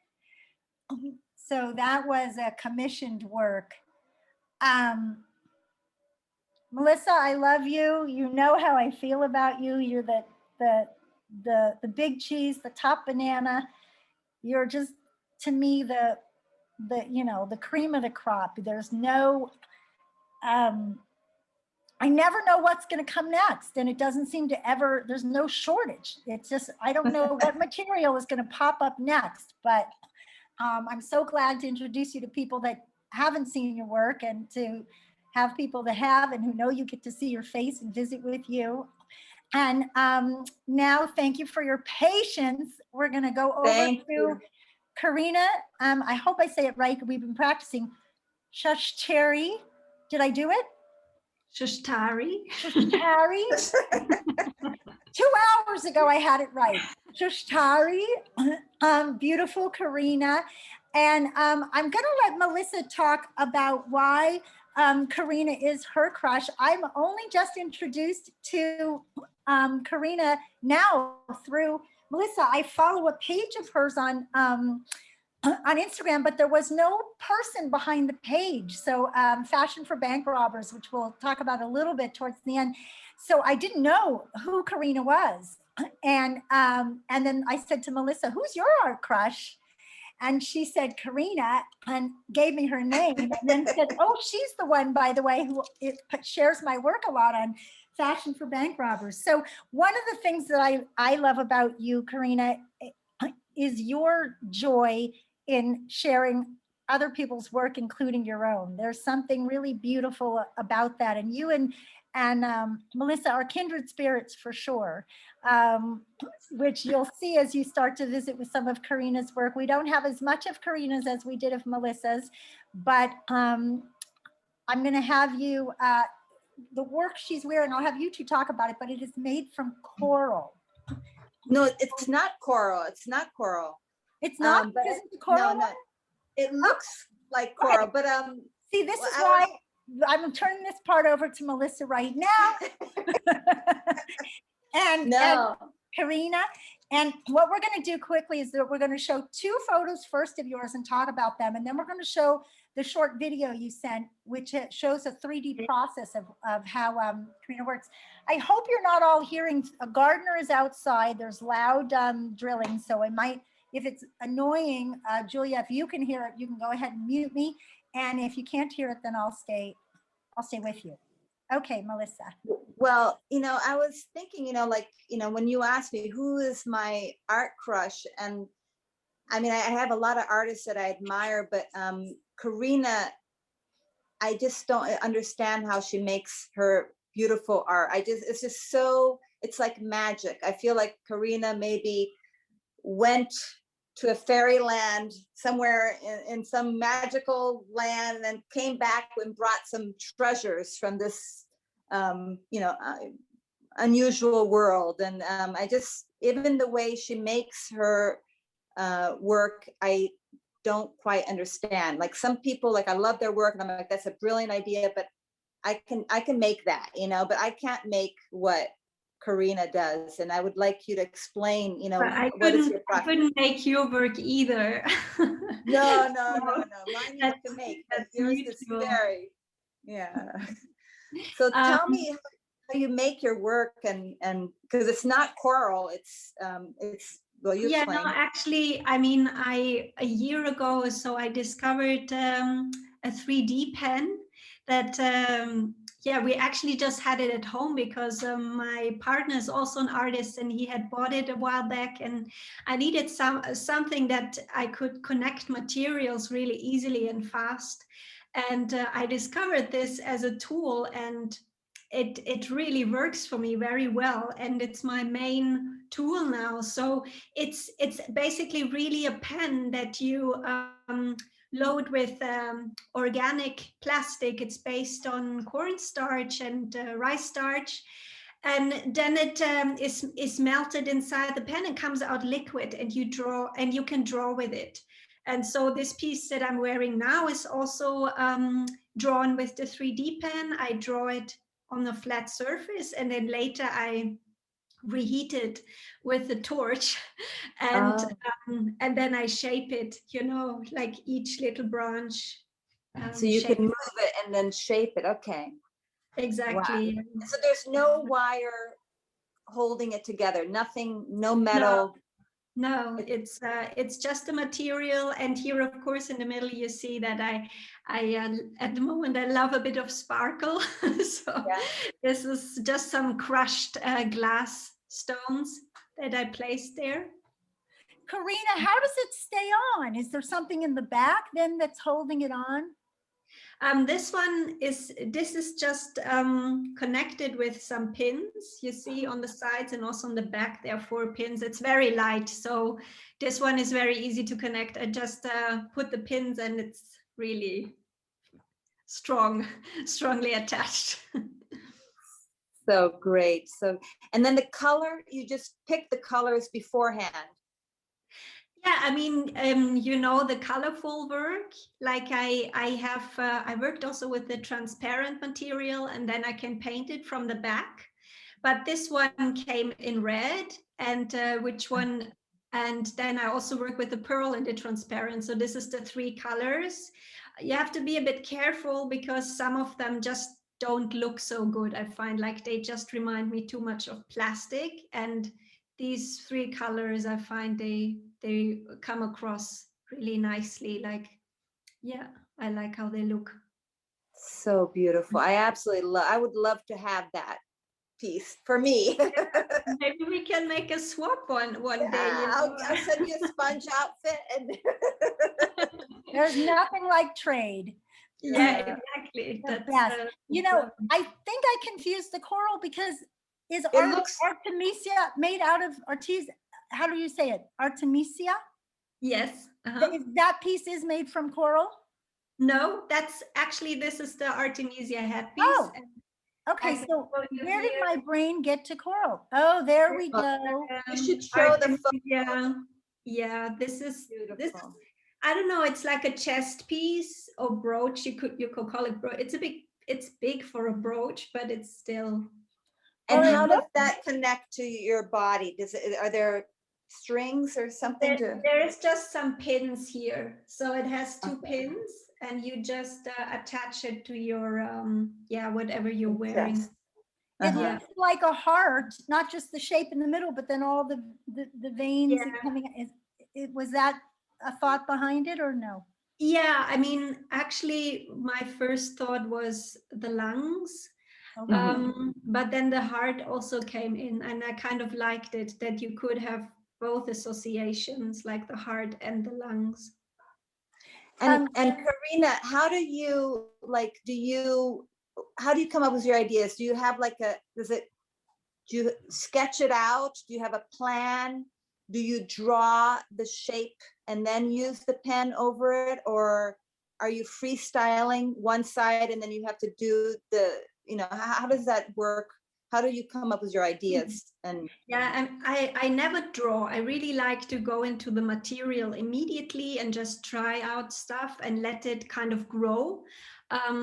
So that was a commissioned work. Melissa, I love you. You know how I feel about you. You're the big cheese, the top banana. You're just, to me, the cream of the crop. There's no, I never know what's going to come next. And it doesn't seem to ever, there's no shortage. It's just, I don't know what material is going to pop up next, but I'm so glad to introduce you to people that haven't seen your work and to have people that have and who know you get to see your face and visit with you. And now, thank you for your patience. We're going to go over to Carina. I hope I say it right. We've been practicing. Shoshtary. Did I do it? Shoshtary. Shoshtary. 2 hours ago, I had it right. Shoshtary. Beautiful Carina. And I'm going to let Melissa talk about why Carina is her crush. I'm only just introduced to Carina now through Melissa. I follow a page of hers on Instagram, but there was no person behind the page. So Fashion for Bank Robbers, which we'll talk about a little bit towards the end. So I didn't know who Carina was. And then I said to Melissa, who's your art crush? And she said, Carina, and gave me her name, and then said, oh, she's the one, by the way, who shares my work a lot on Fashion for Bank Robbers. So one of the things that I love about you, Carina, is your joy in sharing other people's work, including your own. There's something really beautiful about that. And you and Melissa are kindred spirits for sure, which you'll see as you start to visit with some of Carina's work. We don't have as much of Carina's as we did of Melissa's, but I'm going to have you, the work she's wearing, I'll have you two talk about it, but it is made from coral. No, it's not coral. It's not coral. It's not? But Isn't the coral? No, it looks like coral, but see, this is why I'm turning this part over to Melissa right now. and Carina. And what we're going to do quickly is that we're going to show 2 photos first of yours and talk about them. And then we're going to show the short video you sent, which shows a 3D process of how Carina works. I hope you're not all hearing, a gardener is outside. There's loud drilling. So I might, if it's annoying, Julia, if you can hear it, you can go ahead and mute me. And if you can't hear it, then I'll stay with you. Okay, Melissa. Well, I was thinking, like, when you asked me who is my art crush, and I mean, I have a lot of artists that I admire, but Carina, I just don't understand how she makes her beautiful art. It's just so, it's like magic. I feel like Carina maybe went to a fairyland somewhere in some magical land, and then came back and brought some treasures from this, unusual world. And I just, even the way she makes her work, I don't quite understand. Like some people, like I love their work and I'm like, that's a brilliant idea, but I can make that, but I can't make what Carina does. And I would like you to explain, what is your I process? couldn't make your work either. No. Mine you have to make, but That's yours is mutual. very, yeah. So tell me how you make your work, and because it's not coral, it's well, you Yeah, explain. no, actually, I mean, a year ago or so, I discovered a 3D pen that, yeah, we actually just had it at home because my partner is also an artist and he had bought it a while back, and I needed something that I could connect materials really easily and fast. And I discovered this as a tool, and it really works for me very well, and it's my main tool now. So it's basically really a pen that you load with organic plastic. It's based on cornstarch and rice starch, and then it is melted inside the pen and comes out liquid, and you can draw with it. And so this piece that I'm wearing now is also drawn with the 3D pen. I draw it on a flat surface, and then later I reheat it with the torch, and and then I shape it, like each little branch. So you can Shape move it and then shape it. Okay. exactly. Wow. So there's no wire holding it together. Nothing, no No, metal. no, it's just a material. And here, of course, in the middle, you see that I at the moment I love a bit of sparkle. So Yeah. this is just some crushed glass stones that I placed there. Carina, how does it stay on? Is there something in the back then that's holding it on? This is just connected with some pins. You see on the sides and also on the back, there are 4 pins. It's very light, so this one is very easy to connect. I just put the pins, and it's really strongly attached. So great. So, and then the color, you just pick the colors beforehand. Yeah, I mean, the colorful work, like I worked also with the transparent material, and then I can paint it from the back. But this one came in red, and and then I also work with the pearl and the transparent. So this is the 3 colors. You have to be a bit careful because some of them just don't look so good. I find like they just remind me too much of plastic, and these 3 colors, I find they come across really nicely. Like, yeah, I like how they look. So beautiful. I absolutely love, I would love to have that piece for me. Maybe we can make a swap one day. I'll send you a sponge outfit. And There's nothing like trade. Yeah, exactly. The That's best. I think I confused the coral because is Artemisia made out of how do you say it? Artemisia? yes. That piece is made from coral? No, that's actually, this is the Artemisia headpiece. Oh, okay. So where did my brain get to coral? Oh, there we go. You should show the photo. Yeah, this is beautiful. I don't know, it's like a chest piece or brooch. You could call it brooch. It's big for a brooch, but it's still. And how does that connect to your body? Are there strings or something? There is just some pins here. So it has 2 pins, and you just attach it to your whatever you're wearing. It looks like a heart, not just the shape in the middle, but then all the veins coming. Was that a thought behind it or no? Yeah, I mean, actually, my first thought was the lungs. Okay. But then the heart also came in, and I kind of liked it that you could have both associations, like the heart and the lungs. And Carina, how do you how do you come up with your ideas? Do you have like do you sketch it out? Do you have a plan? Do you draw the shape and then use the pen over it? Or are you freestyling one side and then you have to do how does that work? How do you come up with your ideas? And yeah, I never draw. I really like to go into the material immediately and just try out stuff and let it kind of grow.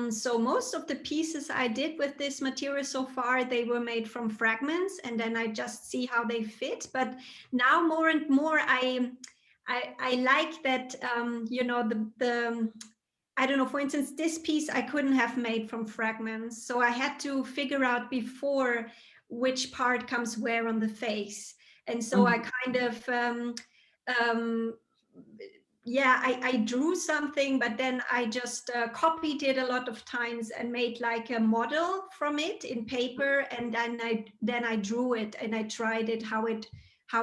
So most of the pieces I did with this material so far, they were made from fragments, and then I just see how they fit. But now more and more, I like that, the I don't know, for instance, this piece I couldn't have made from fragments. So I had to figure out before which part comes where on the face. And so I kind of, I drew something, but then I just copied it a lot of times and made like a model from it in paper. And then I drew it and I tried it, how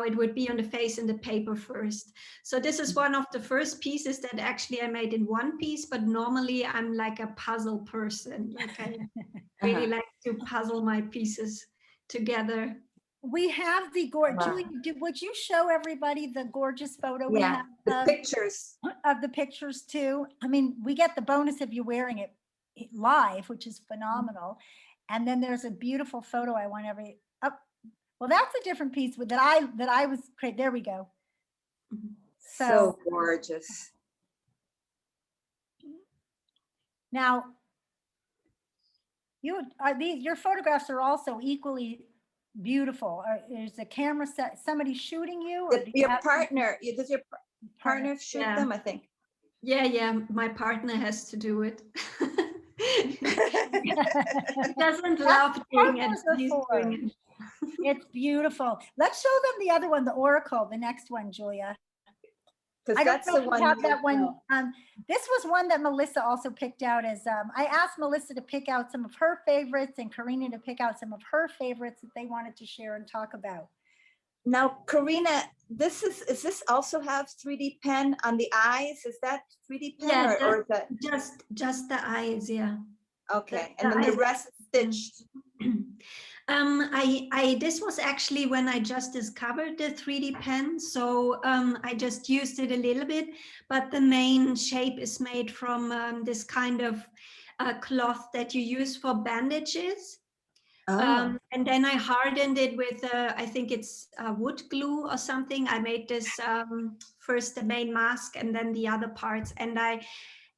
it would be on the face in the paper first. So this is one of the first pieces that actually I made in one piece, but normally I'm like a puzzle person. Like I really like to puzzle my pieces together. We have the Julie, would you show everybody the gorgeous photo we have the pictures of the pictures too? I mean, we get the bonus of you wearing it live, which is phenomenal. And then there's a beautiful photo I want well, that's a different piece that I was creating. There we go. So gorgeous. Now, your photographs are also equally beautiful. Is the camera set somebody shooting you? Or Your partner, does your partner shoot them, I think? Yeah, my partner has to do it. He doesn't love doing it. He's doing it. It's beautiful. Let's show them the other one, the Oracle, the next one, Julia. I don't know if you have that one. This was one that Melissa also picked out as, I asked Melissa to pick out some of her favorites and Carina to pick out some of her favorites that they wanted to share and talk about. Now, Carina, does this also have 3D pen on the eyes? Is that 3D pen? Yeah, or is that just the eyes, yeah. Okay, and then the rest stitched. This was actually when I just discovered the 3D pen, so I just used it a little bit, but the main shape is made from this kind of cloth that you use for bandages. And then I hardened it with, I think it's wood glue or something. I made this first the main mask and then the other parts, and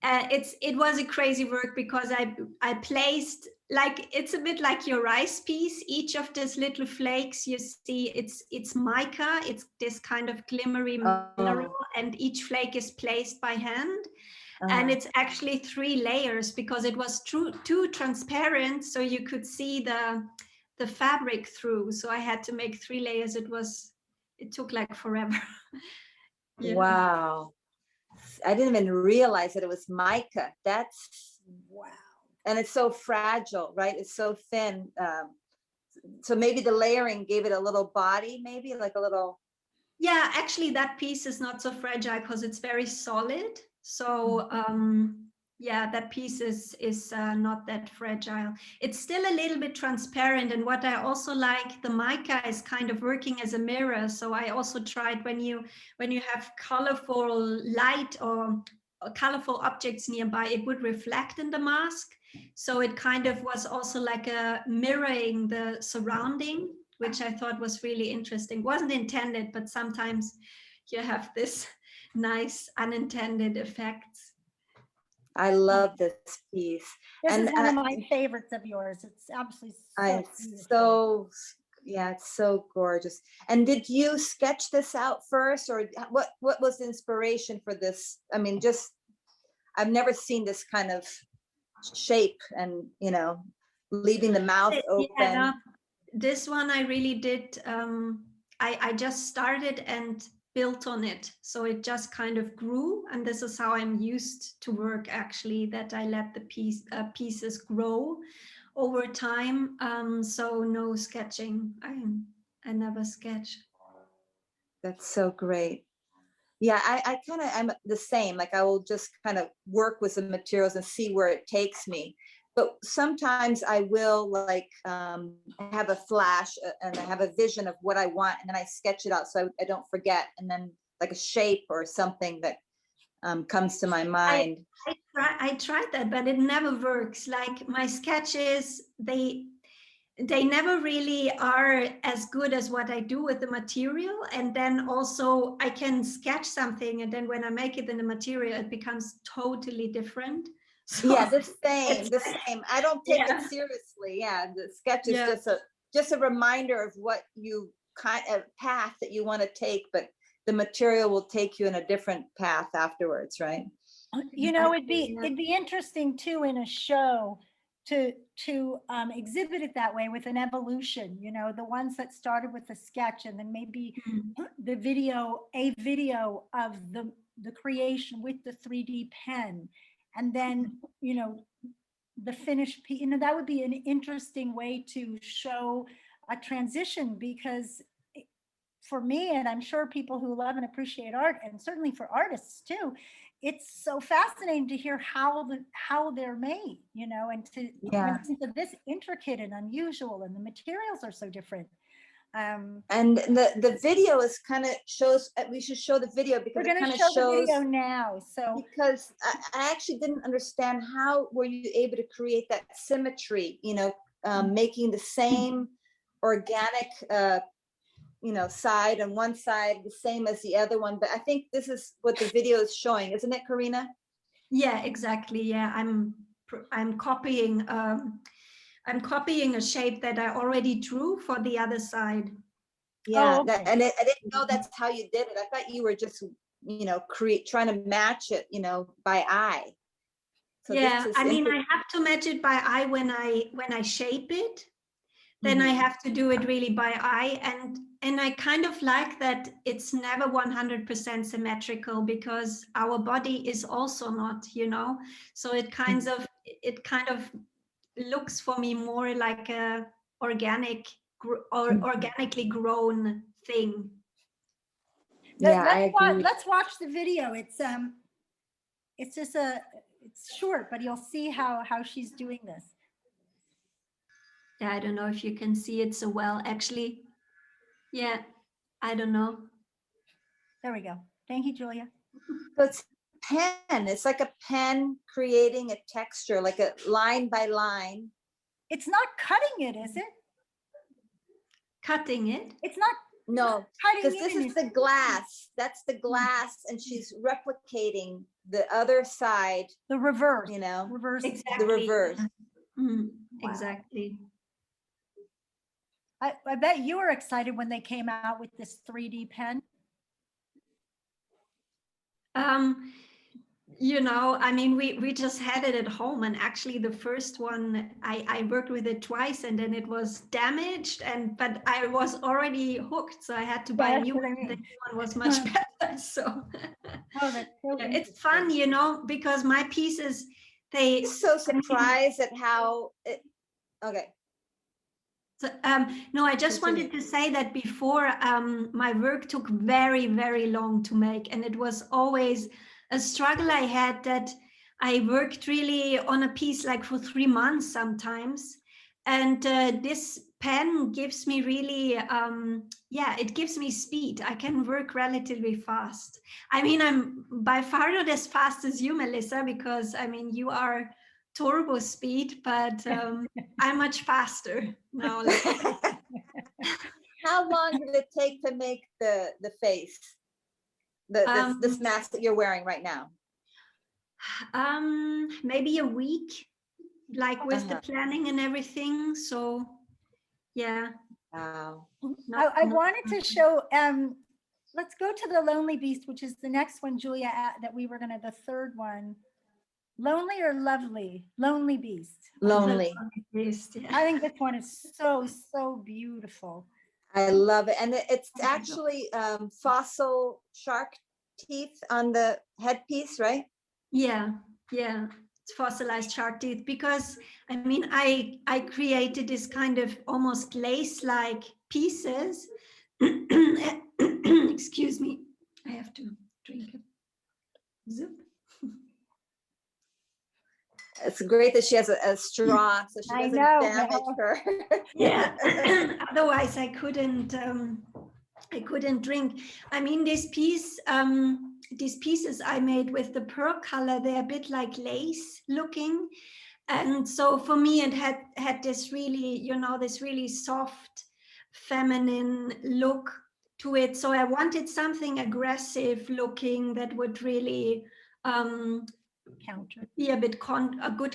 it was a crazy work because I placed, like, it's a bit like your rice piece. Each of these little flakes, you see, it's mica. It's this kind of glimmery mineral, and each flake is placed by hand. And it's actually 3 layers because it was too transparent, so you could see the fabric through. So I had to make 3 layers. It took like forever. Yeah. Wow. I didn't even realize that it was mica. That's wow. And it's so fragile, right? It's so thin. So maybe the layering gave it a little body, maybe like a little. Yeah, actually that piece is not so fragile because it's very solid. So yeah, that piece is not that fragile. It's still a little bit transparent. And what I also like, the mica is kind of working as a mirror. So I also tried when you have colorful light or colorful objects nearby, it would reflect in the mask. So it kind of was also like a mirroring the surrounding, which I thought was really interesting. Wasn't intended, but sometimes you have this nice unintended effects. I love this piece. This is one of my favorites of yours. It's absolutely it's so gorgeous. And did you sketch this out first, or what was the inspiration for this? I mean, I've never seen this kind of shape, and leaving the mouth open. Yeah, this one I really did. I just started and built on it, so it just kind of grew, and this is how I'm used to work, actually, that I let the pieces grow over time. So no sketching. I never sketch. That's so great. Yeah, I kind of, I'm the same. Like I will just kind of work with the materials and see where it takes me. But sometimes I will like have a flash and I have a vision of what I want, and then I sketch it out so I don't forget. And then like a shape or something that comes to my mind. I tried that, but it never works. Like my sketches, they never really are as good as what I do with the material. And then also I can sketch something, and then when I make it in the material, it becomes totally different. So Yeah, the same. I don't take Yeah. it seriously. Yeah, the sketch is Yeah. just a reminder of what you kind of path that you want to take, but the material will take you in a different path afterwards, right? You know, Exactly, yeah. it'd be interesting too in a show to exhibit it that way with an evolution. You know, the ones that started with the sketch, and then maybe the a video of the creation with the 3D pen, and then you know the finished piece. You know, that would be an interesting way to show a transition, because for me, and I'm sure people who love and appreciate art, and certainly for artists too, it's so fascinating to hear how they're made, you know, and to Yeah. when things are this intricate and unusual, and the materials are so different. And the video is kind of shows. We should show the video because We're it going kind to of show shows. the video now. So Because I actually didn't understand how were you able to create that symmetry. You know, making the same organic. You know, side on one side the same as the other one, but I think this is what the video is showing, isn't it, Carina? Yeah, exactly. Yeah, I'm copying a shape that I already drew for the other side. Yeah. Oh, okay. I didn't know that's how you did it. I thought you were just, you know, trying to match it, you know, by eye. So Yeah, this is I mean, I have to match it by eye when I shape it. Then I Mhm. have to do it really by eye, and I kind of like that it's never 100% symmetrical, because our body is also not, you know. So it kind of looks for me more like a organic or organically grown thing. Yeah, I agree. Let's watch the video. It's just it's short, but you'll see how she's doing this. Yeah, I don't know if you can see it so well, actually. Yeah, I don't know. There we go. Thank you, Julia. So it's pen. It's like a pen creating a texture, like a line by line. It's not cutting it, is it? Cutting it? It's not No, cutting because it. this is the glass. That's the glass, and she's replicating the other side. The reverse. You know, Reverse. Exactly. the reverse. Mm, Wow. exactly. I bet you were excited when they came out with this 3D pen. You know, I mean, we just had it at home, and actually the first one I worked with it twice, and then it was damaged, but I was already hooked, so I had to buy a new one. The new one was much better. So Oh, that's so yeah, it's fun, you know, because my pieces, I'm so surprised at how it. Okay. So, no, I just wanted to say that before, my work took very, very long to make, and it was always a struggle I had, that I worked really on a piece like for 3 months sometimes. And this pen gives me really, it gives me speed. I can work relatively fast. I mean, I'm by far not as fast as you, Melissa, because I mean, you are turbo speed, but I'm much faster now. How long did it take to make the face? This mask that you're wearing right now? Maybe a week, like with the planning and everything. So yeah. Wow. I wanted to show, let's go to the Lonely Beast, which is the next one, Julia, that we were gonna, the third one. Lonely or Lovely? Lonely Beast. Lonely. Beast, yeah. I think this one is so beautiful. I love it. And it's actually fossil shark teeth on the headpiece, right? Yeah, yeah. fossilized shark teeth, because I mean, I created this kind of almost lace-like pieces. Excuse me, I have to drink a zip. It's great that she has a straw so she I doesn't know, damage Mel. her. Yeah, otherwise I couldn't drink. I mean, these pieces I made with the pearl color, they're a bit like lace looking. And so for me, it had this really, you know, this really soft, feminine look to it. So I wanted something aggressive looking that would really Counter. be a good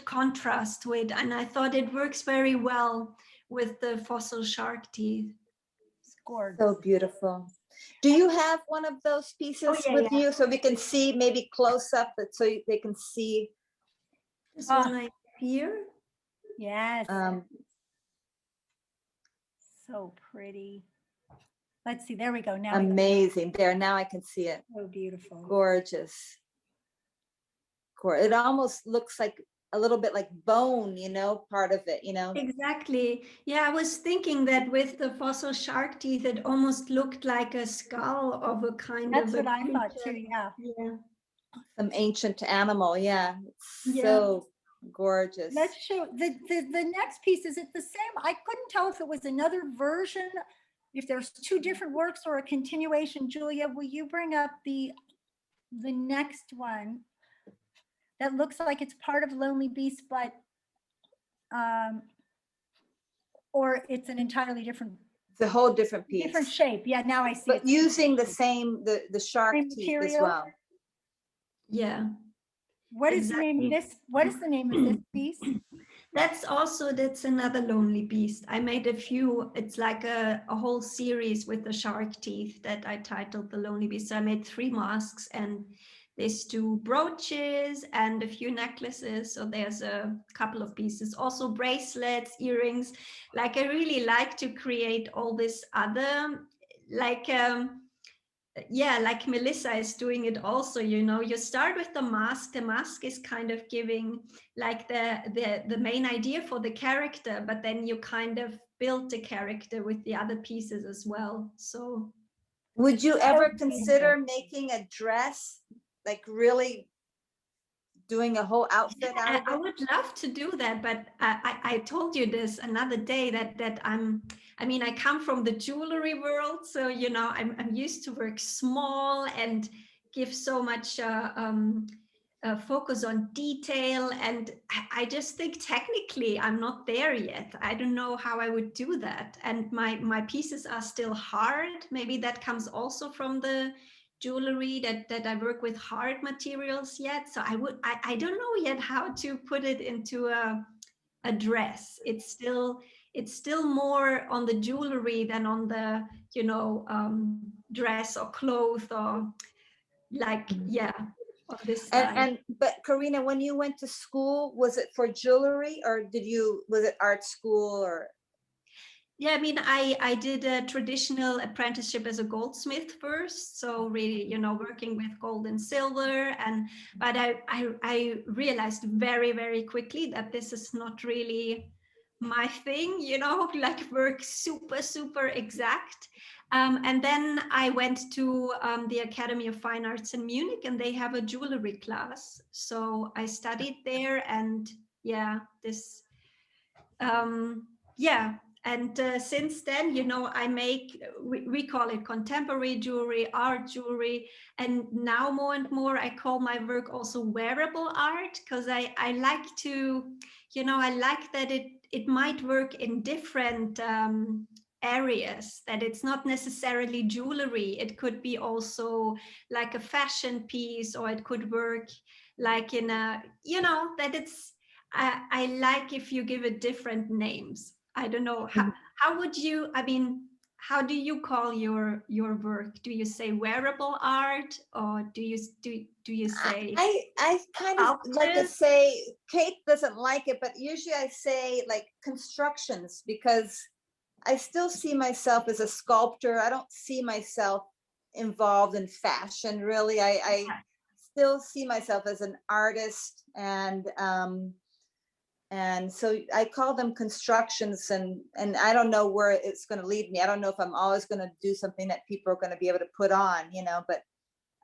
contrast to it. And I thought it works very well with the fossil shark teeth. It's gorgeous. So beautiful. Do you have one of those pieces yeah, with yeah. you so we can see maybe close up, but so they can see? This Ah. one right here. Yes, Um, so pretty. Let's see, there we go. Now we go. amazing. There, now I can see it. So beautiful. Gorgeous. It almost looks like a little bit like bone, you know, part of it, you know. Exactly. Yeah, I was thinking that with the fossil shark teeth, it almost looked like a skull of a kind That's of a what I thought creature. too, yeah. Yeah. Some ancient animal. Yeah. It's Yeah. so gorgeous. Let's show the next piece. Is it the same? I couldn't tell if it was another version, if there's two different works or a continuation. Julia, will you bring up the next one that looks like it's part of Lonely Beast, but or it's an entirely different It's a whole different piece. different shape. Yeah, now I see But it. using the same, the shark Same teeth as material? well. Yeah. What is the name of this? What is the name of this piece? That's another Lonely Beast. I made a few, it's like a whole series with the shark teeth that I titled The Lonely Beast. So I made 3 masks and these 2 brooches and a few necklaces. So there's a couple of pieces, also bracelets, earrings. Like I really like to create all this other, like, yeah, like Melissa is doing it also, you know, you start with the mask is kind of giving like the main idea for the character, but then you kind of build the character with the other pieces as well. So Would you ever beautiful. consider making a dress, like really doing a whole outfit out of I it? would love to do that, but I told you this another day that I mean, I come from the jewelry world, so you know, I'm used to work small and give so much focus on detail, and I just think technically I'm not there yet. I don't know how I would do that, and my pieces are still hard. Maybe that comes also from the jewelry that I work with hard materials yet. So I don't know yet how to put it into a dress. It's still more on the jewelry than on the, you know, dress or clothes or like, yeah, on this side. But Carina, when you went to school, was it for jewelry or was it art school or? Yeah, I mean, I did a traditional apprenticeship as a goldsmith first. So really, you know, working with gold and silver. But I realized very, very quickly that this is not really my thing, you know, like work super, super exact. And then I went to the Academy of Fine Arts in Munich, and they have a jewelry class. So I studied there, and yeah, yeah. And since then, you know, I make, we call it contemporary jewelry, art jewelry. And now more and more, I call my work also wearable art, because I like to, you know, I like that it might work in different areas, that it's not necessarily jewelry. It could be also like a fashion piece, or it could work like in a, you know, that it's, I like if you give it different names. I don't know. How would you, I mean, how do you call your work? Do you say wearable art, or do you say? I kind of like to sculptures? say, Kate doesn't like it, but usually I say like constructions, because I still see myself as a sculptor. I don't see myself involved in fashion, really. I still see myself as an artist, and so I call them constructions, and I don't know where it's going to lead me. I don't know if I'm always going to do something that people are going to be able to put on, but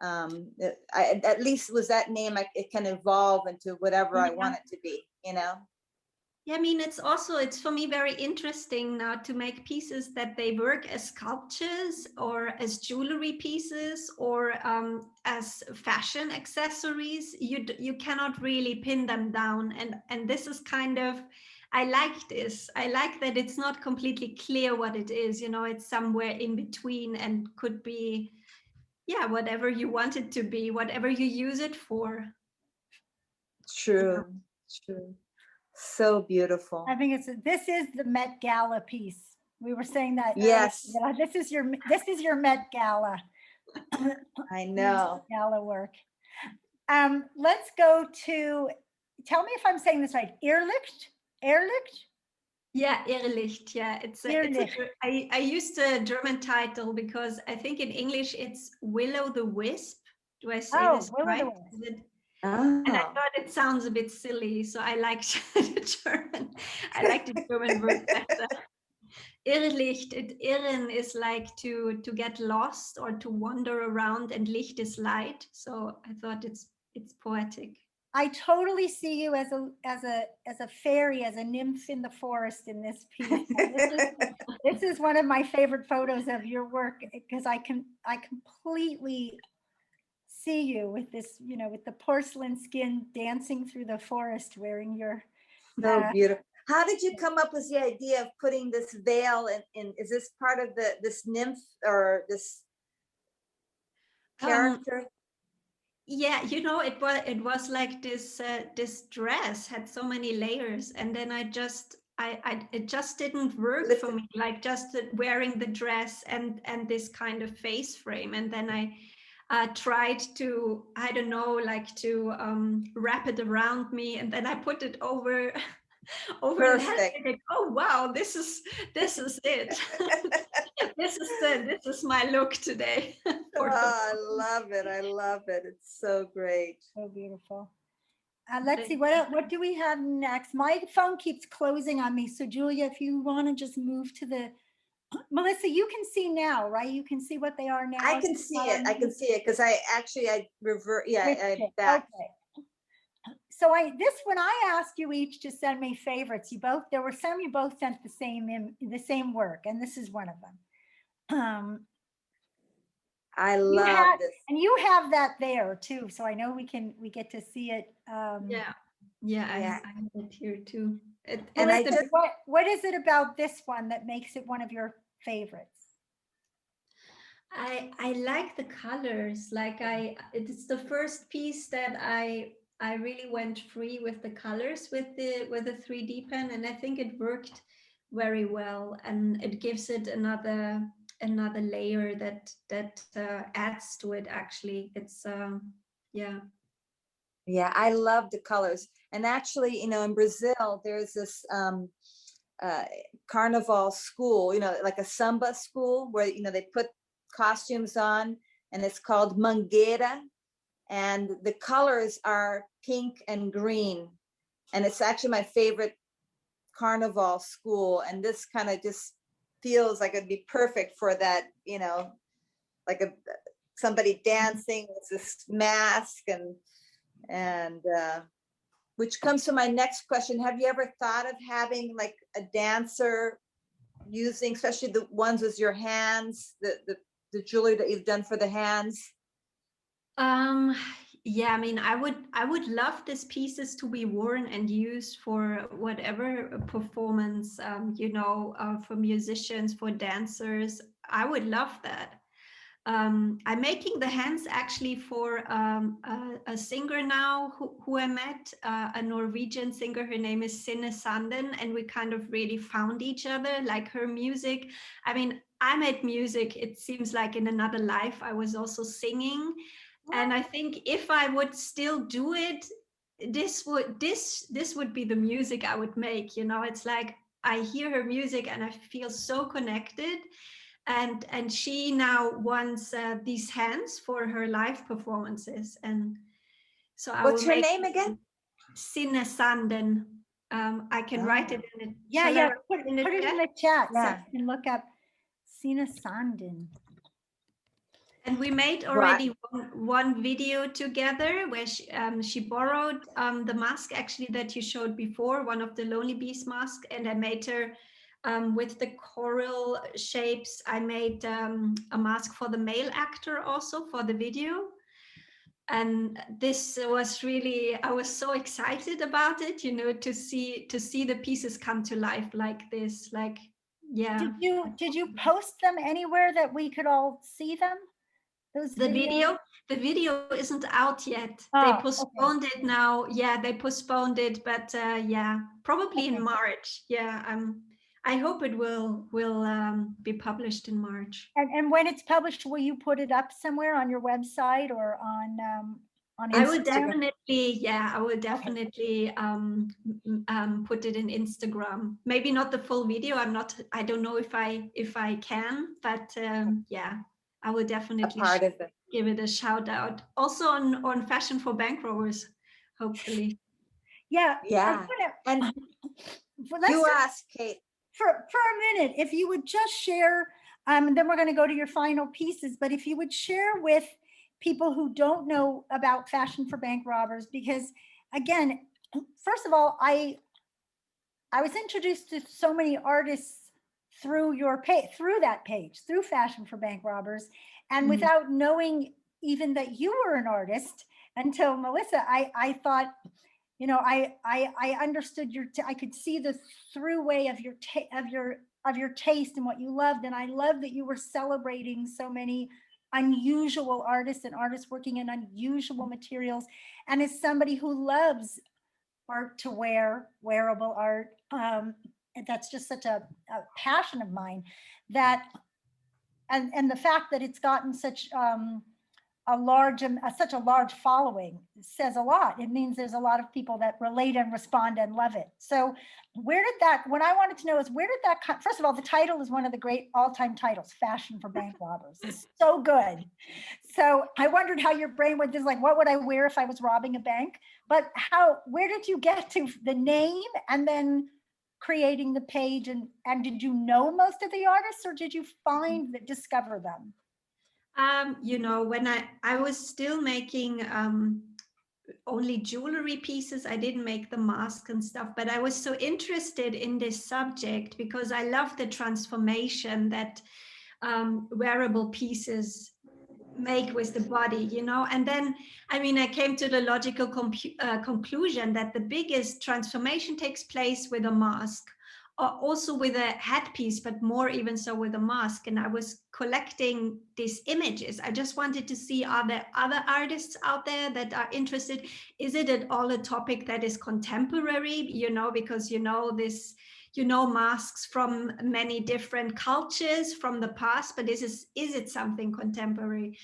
at least with that name, it can evolve into whatever I want it to be, Yeah, I mean, it's for me very interesting now to make pieces that they work as sculptures or as jewelry pieces or as fashion accessories. You cannot really pin them down, and this is kind of, I like this. I like that it's not completely clear what it is. It's somewhere in between and could be, yeah, whatever you want it to be, whatever you use it for. True. So beautiful. I think this is the Met Gala piece. We were saying that. Yes. This is your Met Gala. I know. Gala work. Let's go to, tell me if I'm saying this right. Irrlicht? Yeah, Irrlicht. Yeah, I used the German title because I think in English it's Willow the Wisp. Do I say this right? And I thought it sounds a bit silly, so I liked the German. I like the German word better. Irrlicht. Irren is like to get lost or to wander around, and Licht is light. So I thought it's poetic. I totally see you as a fairy, as a nymph in the forest in this piece. This is one of my favorite photos of your work, because I completely see you with this, with the porcelain skin dancing through the forest wearing your. So beautiful. How did you come up with the idea of putting this veil in? Is this part of this nymph or this character? Yeah, it was like this dress had so many layers, and then it just didn't work for me, like just wearing the dress and this kind of face frame. And then I tried to, I don't know, like to wrap it around me, and then I put it over that. Oh wow, this is it. This is my look today. I love it. It's so great. So beautiful. Let's see, what do we have next? My phone keeps closing on me. So Julia, if you want to just move to the, Melissa, you can see now, right? You can see what they are now. I can see it because I revert. Yeah, I back. Okay. So when I asked you each to send me favorites, there were some you both sent the same work, and this is one of them. I love this. And you have that there too, so I know we get to see it. Yeah, I have it here too. What is it about this one that makes it one of your favorites? I like the colors. Like it's the first piece that I really went free with the colors with the 3D pen, and I think it worked very well, and it gives it another layer that adds to it. Actually, it's yeah, I love the colors. And actually, in Brazil there's this carnival school, like a samba school where they put costumes on, and it's called Mangueira, and the colors are pink and green, and it's actually my favorite carnival school. And this kind of just feels like it'd be perfect for that, like somebody dancing with this mask, and which comes to my next question. Have you ever thought of having like a dancer using, especially the ones with your hands, the jewelry that you've done for the hands? Yeah, I mean, I would love these pieces to be worn and used for whatever performance, for musicians, for dancers. I would love that. I'm making the hands actually for a singer now who I met, a Norwegian singer. Her name is Sinne Sanden, and we kind of really found each other. Like her music, I mean, I made music, it seems like in another life. I was also singing. And I think if I would still do it, this would be the music I would make. It's like I hear her music and I feel so connected. And she now wants these hands for her live performances, and So I What's will her make name again? Sinne Sanden. I can write it in it. Yeah, Shall I yeah. write Put it in the it in chat? the chat so Yeah. you can look up Sina Sanden. And we made already one video together where she borrowed the mask actually that you showed before, one of the Lonely Bees mask, and I made her with the coral shapes. I made a mask for the male actor also for the video. And this was really, I was so excited about it, you know, to see the pieces come to life like this, like, yeah. Did you post them anywhere that we could all see them? Those The videos? video isn't out yet. Oh, They okay. postponed it now. Yeah, they postponed it, but yeah, probably in Okay. March. Yeah, I hope it will be published in March. And when it's published, will you put it up somewhere on your website or on I would Instagram? definitely, yeah, I would definitely put it in Instagram. Maybe not the full video. I don't know if I can, but yeah, I would A definitely part of it. give it a shout out. Also on Fashion for Bank Robbers, hopefully. Yeah. Yeah. And Well, let's you just- asked, Kate. for a minute, if you would just share, and then we're going to go to your final pieces, but if you would share with people who don't know about Fashion for Bank Robbers, because again, first of all, I was introduced to so many artists through your page, through that page, through Fashion for Bank Robbers, and Mhm. without knowing even that you were an artist until Melissa, I thought, you know, I understood I could see the through way of your taste and what you loved, and I love that you were celebrating so many unusual artists and artists working in unusual materials. And as somebody who loves art to wear, wearable art, and that's just such a passion of mine, that and the fact that it's gotten such such a large following says a lot. It means there's a lot of people that relate and respond and love it. So where did that, what I wanted to know is where did that come, first of all, the title is one of the great all-time titles, Fashion for Bank Robbers. It's so good. So I wondered how your brain went, just like, what would I wear if I was robbing a bank? But where did you get to the name and then creating the page, and did you know most of the artists, or did you discover them? You know, when I was still making only jewelry pieces, I didn't make the mask and stuff, but I was so interested in this subject because I love the transformation that wearable pieces make with the body, you know. And then, I mean, I came to the logical conclusion that the biggest transformation takes place with a mask, also with a headpiece, but more even so with a mask. And I was collecting these images. I just wanted to see, are there other artists out there that are interested? Is it at all a topic that is contemporary, you know, because, you know, this, you know, masks from many different cultures from the past, but is it something contemporary?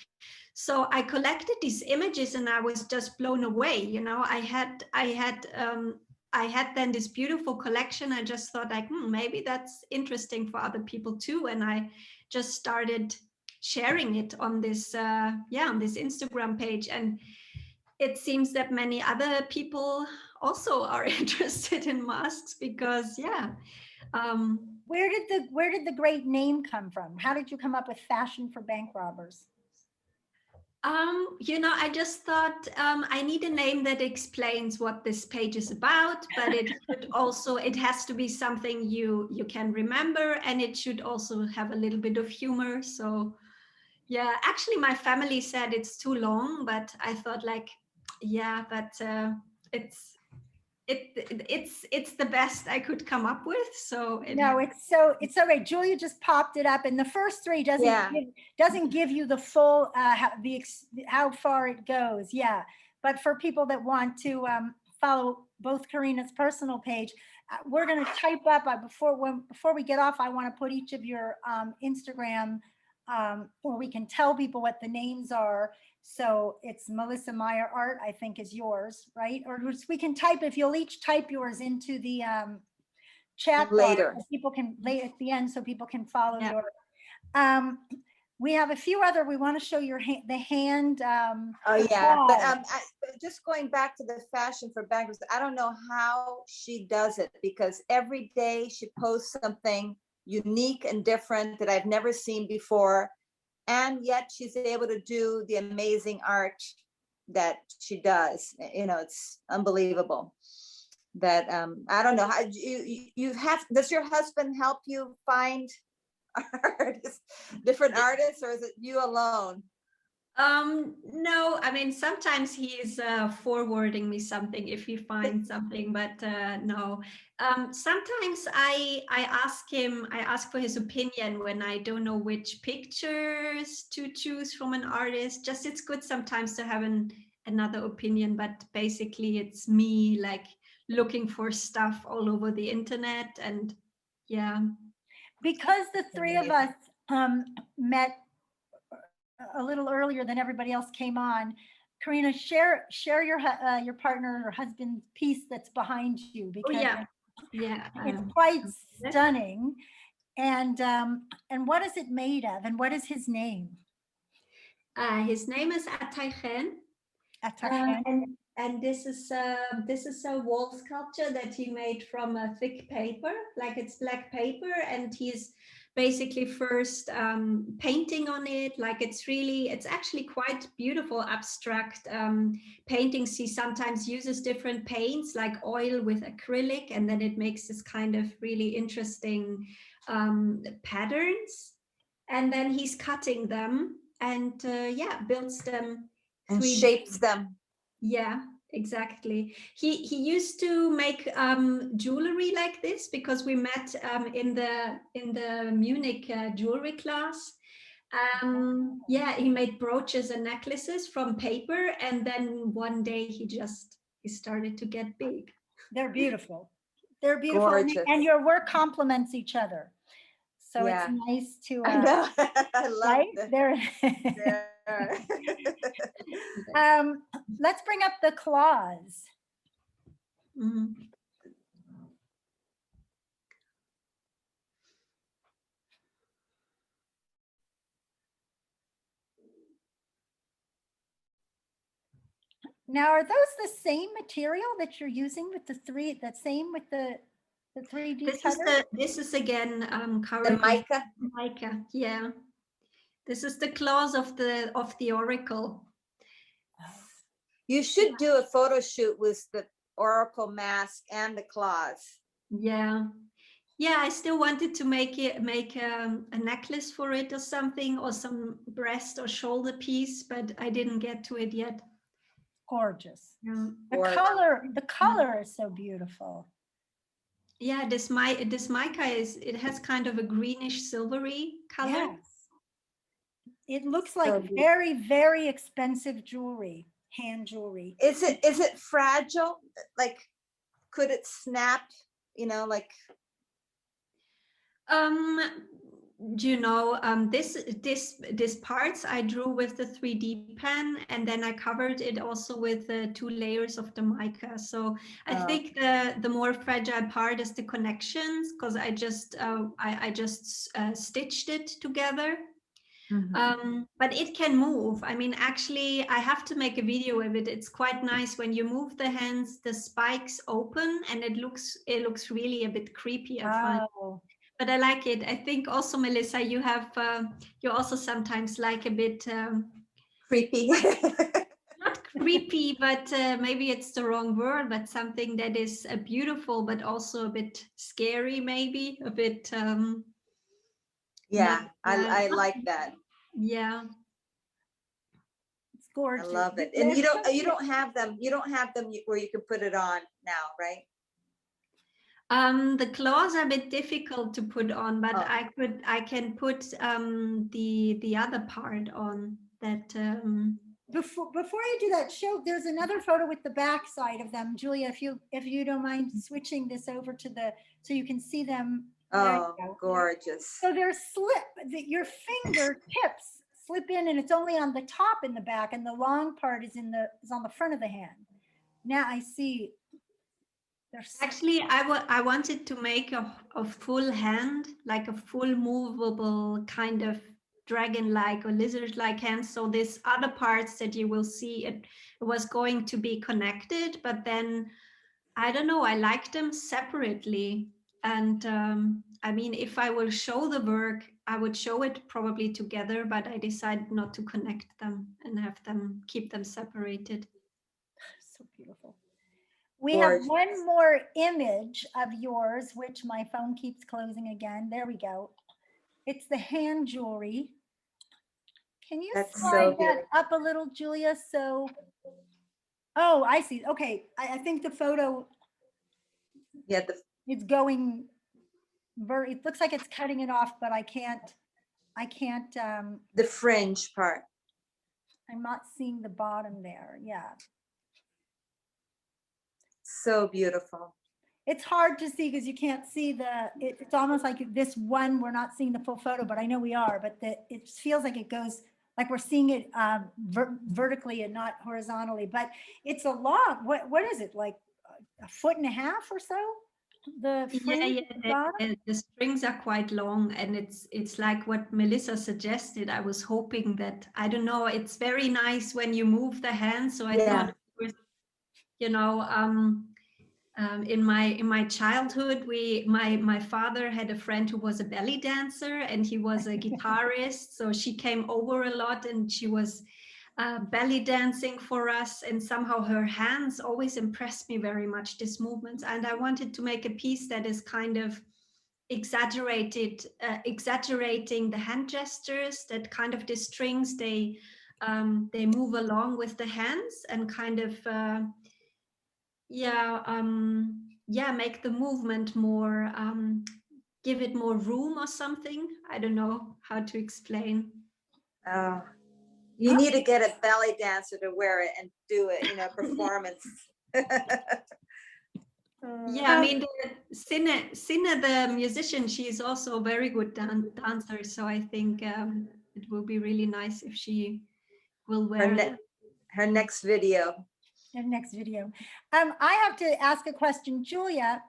So I collected these images and I was just blown away. You know, I had then this beautiful collection. I just thought like, maybe that's interesting for other people too. And I just started sharing it on this, on this Instagram page. And it seems that many other people also are interested in masks because, where did the great name come from? How did you come up with Fashion for Bank Robbers? You know, I just thought I need a name that explains what this page is about, but it should also, it has to be something you can remember, and it should also have a little bit of humor. So yeah, actually my family said it's too long, but I thought like, yeah, but it's the best I could come up with. So it's so great. Julia just popped it up, and the first three doesn't give you the full how far it goes. Yeah, but for people that want to follow both Carina's personal page, we're going to type up before we get off. I want to put each of your Instagram, or we can tell people what the names are. So it's Melissa Meier Art, I think, is yours, right? Or we can type, if you'll each type yours into the chat Later. bar, so people can lay at the end, so people can follow Yeah. your. We have a few other, we want to show your hand, the hand. Oh, yeah, but wall. just going back to the fashion for bangles, I don't know how she does it, because every day she posts something unique and different that I've never seen before. And yet she's able to do the amazing art that she does. You know, it's unbelievable. That I don't know how you have. Does your husband help you find artists, different artists, or is it you alone? No, I mean, sometimes he's forwarding me something if he finds something, but no. Sometimes I ask for his opinion when I don't know which pictures to choose from an artist. Just it's good sometimes to have another opinion, but basically it's me like looking for stuff all over the internet, and yeah. Because the three of us met a little earlier than everybody else came on, Carina, share your partner or husband's piece that's behind you, Oh because yeah, yeah. it's quite stunning. And what is it made of, and what is his name? His name is Ataychen. And this is a wall sculpture that he made from a thick paper, like it's black paper, and he's basically first painting on it. Like it's actually quite beautiful abstract paintings. He sometimes uses different paints like oil with acrylic, and then it makes this kind of really interesting patterns. And then he's cutting them and builds them And 3D. shapes them. Yeah, exactly. He used to make jewelry like this because we met in the Munich jewelry class. He made brooches and necklaces from paper, and then one day he started to get big. They're beautiful. They're beautiful, Gorgeous. and your work complements each other. So Yeah. it's nice to. I know. I love right? it. There. Let's bring up the claws. Mhm. Now, are those the same material that you're using with the same with the 3D cutter? This is again The mica. mica, yeah. This is the claws of the oracle. You should do a photo shoot with the oracle mask and the claws. Yeah. Yeah, I still wanted to make a necklace for it or something, or some breast or shoulder piece, but I didn't get to it yet. Gorgeous. Yeah. The color is so beautiful. Yeah, this mica it has kind of a greenish silvery color. Yes. It looks like very, very expensive jewelry, hand jewelry. Is it fragile? Like, could it snap? You know, like. This parts I drew with the 3D pen, and then I covered it also with 2 layers of the mica. So I think the more fragile part is the connections, because I just stitched it together. Mm-hmm. But it can move. I mean, actually, I have to make a video of it. It's quite nice when you move the hands, the spikes open, and it looks really a bit creepy. I find. But I like it. I think also, Melissa, you also sometimes like a bit creepy. Not creepy, but maybe it's the wrong word, but something that is beautiful, but also a bit scary, maybe a bit. Yeah, I like that. Yeah, it's gorgeous. I love it. And you don't have them where you can put it on now, right? The claws are a bit difficult to put on, but I can put the other part on that. Before you do that, there's another photo with the back side of them, Julia. If you don't mind switching this over to so you can see them. Oh, gorgeous. So they're your fingertips slip in, and it's only on the top in the back, and the long part is on the front of the hand. Now I see. Actually, I wanted to make a full hand, like a full movable kind of dragon-like or lizard-like hands. So these other parts that you will see, it was going to be connected, but then I don't know, I like them separately. And I mean, if I will show the work, I would show it probably together, but I decided not to connect them and have them, keep them separated. So beautiful. We have Gorgeous. one more image of yours, which my phone keeps closing again. There we go. It's the hand jewelry. Can you That's so slide that beautiful. up a little, Julia? So, oh, I see. Okay. I think the photo Yeah, is going it looks like it's cutting it off, but I can't, the fringe part. I'm not seeing the bottom there. Yeah. So beautiful. It's hard to see because you can't see it's almost like this one, we're not seeing the full photo, but I know we are, but it feels like it goes, like we're seeing it vertically and not horizontally, but it's a long, what is it, like a foot and a half or so? The fringe at the bottom? The strings are quite long, and it's like what Melissa suggested. I was hoping that, I don't know, it's very nice when you move the hand. So I thought, of course, you know, in my childhood, my father had a friend who was a belly dancer, and he was a guitarist. So she came over a lot, and she was belly dancing for us, and somehow her hands always impressed me very much, these movements. And I wanted to make a piece that is kind of exaggerating the hand gestures, that kind of the strings, they move along with the hands and kind of make the movement more, give it more room or something. I don't know how to explain. You need to get a belly dancer to wear it and do it, you know, performance. Yeah, I mean, Sinne, the musician, she is also a very good dancer. So I think it will be really nice if she will wear it. Her next video. Next video. I have to ask a question, Julia.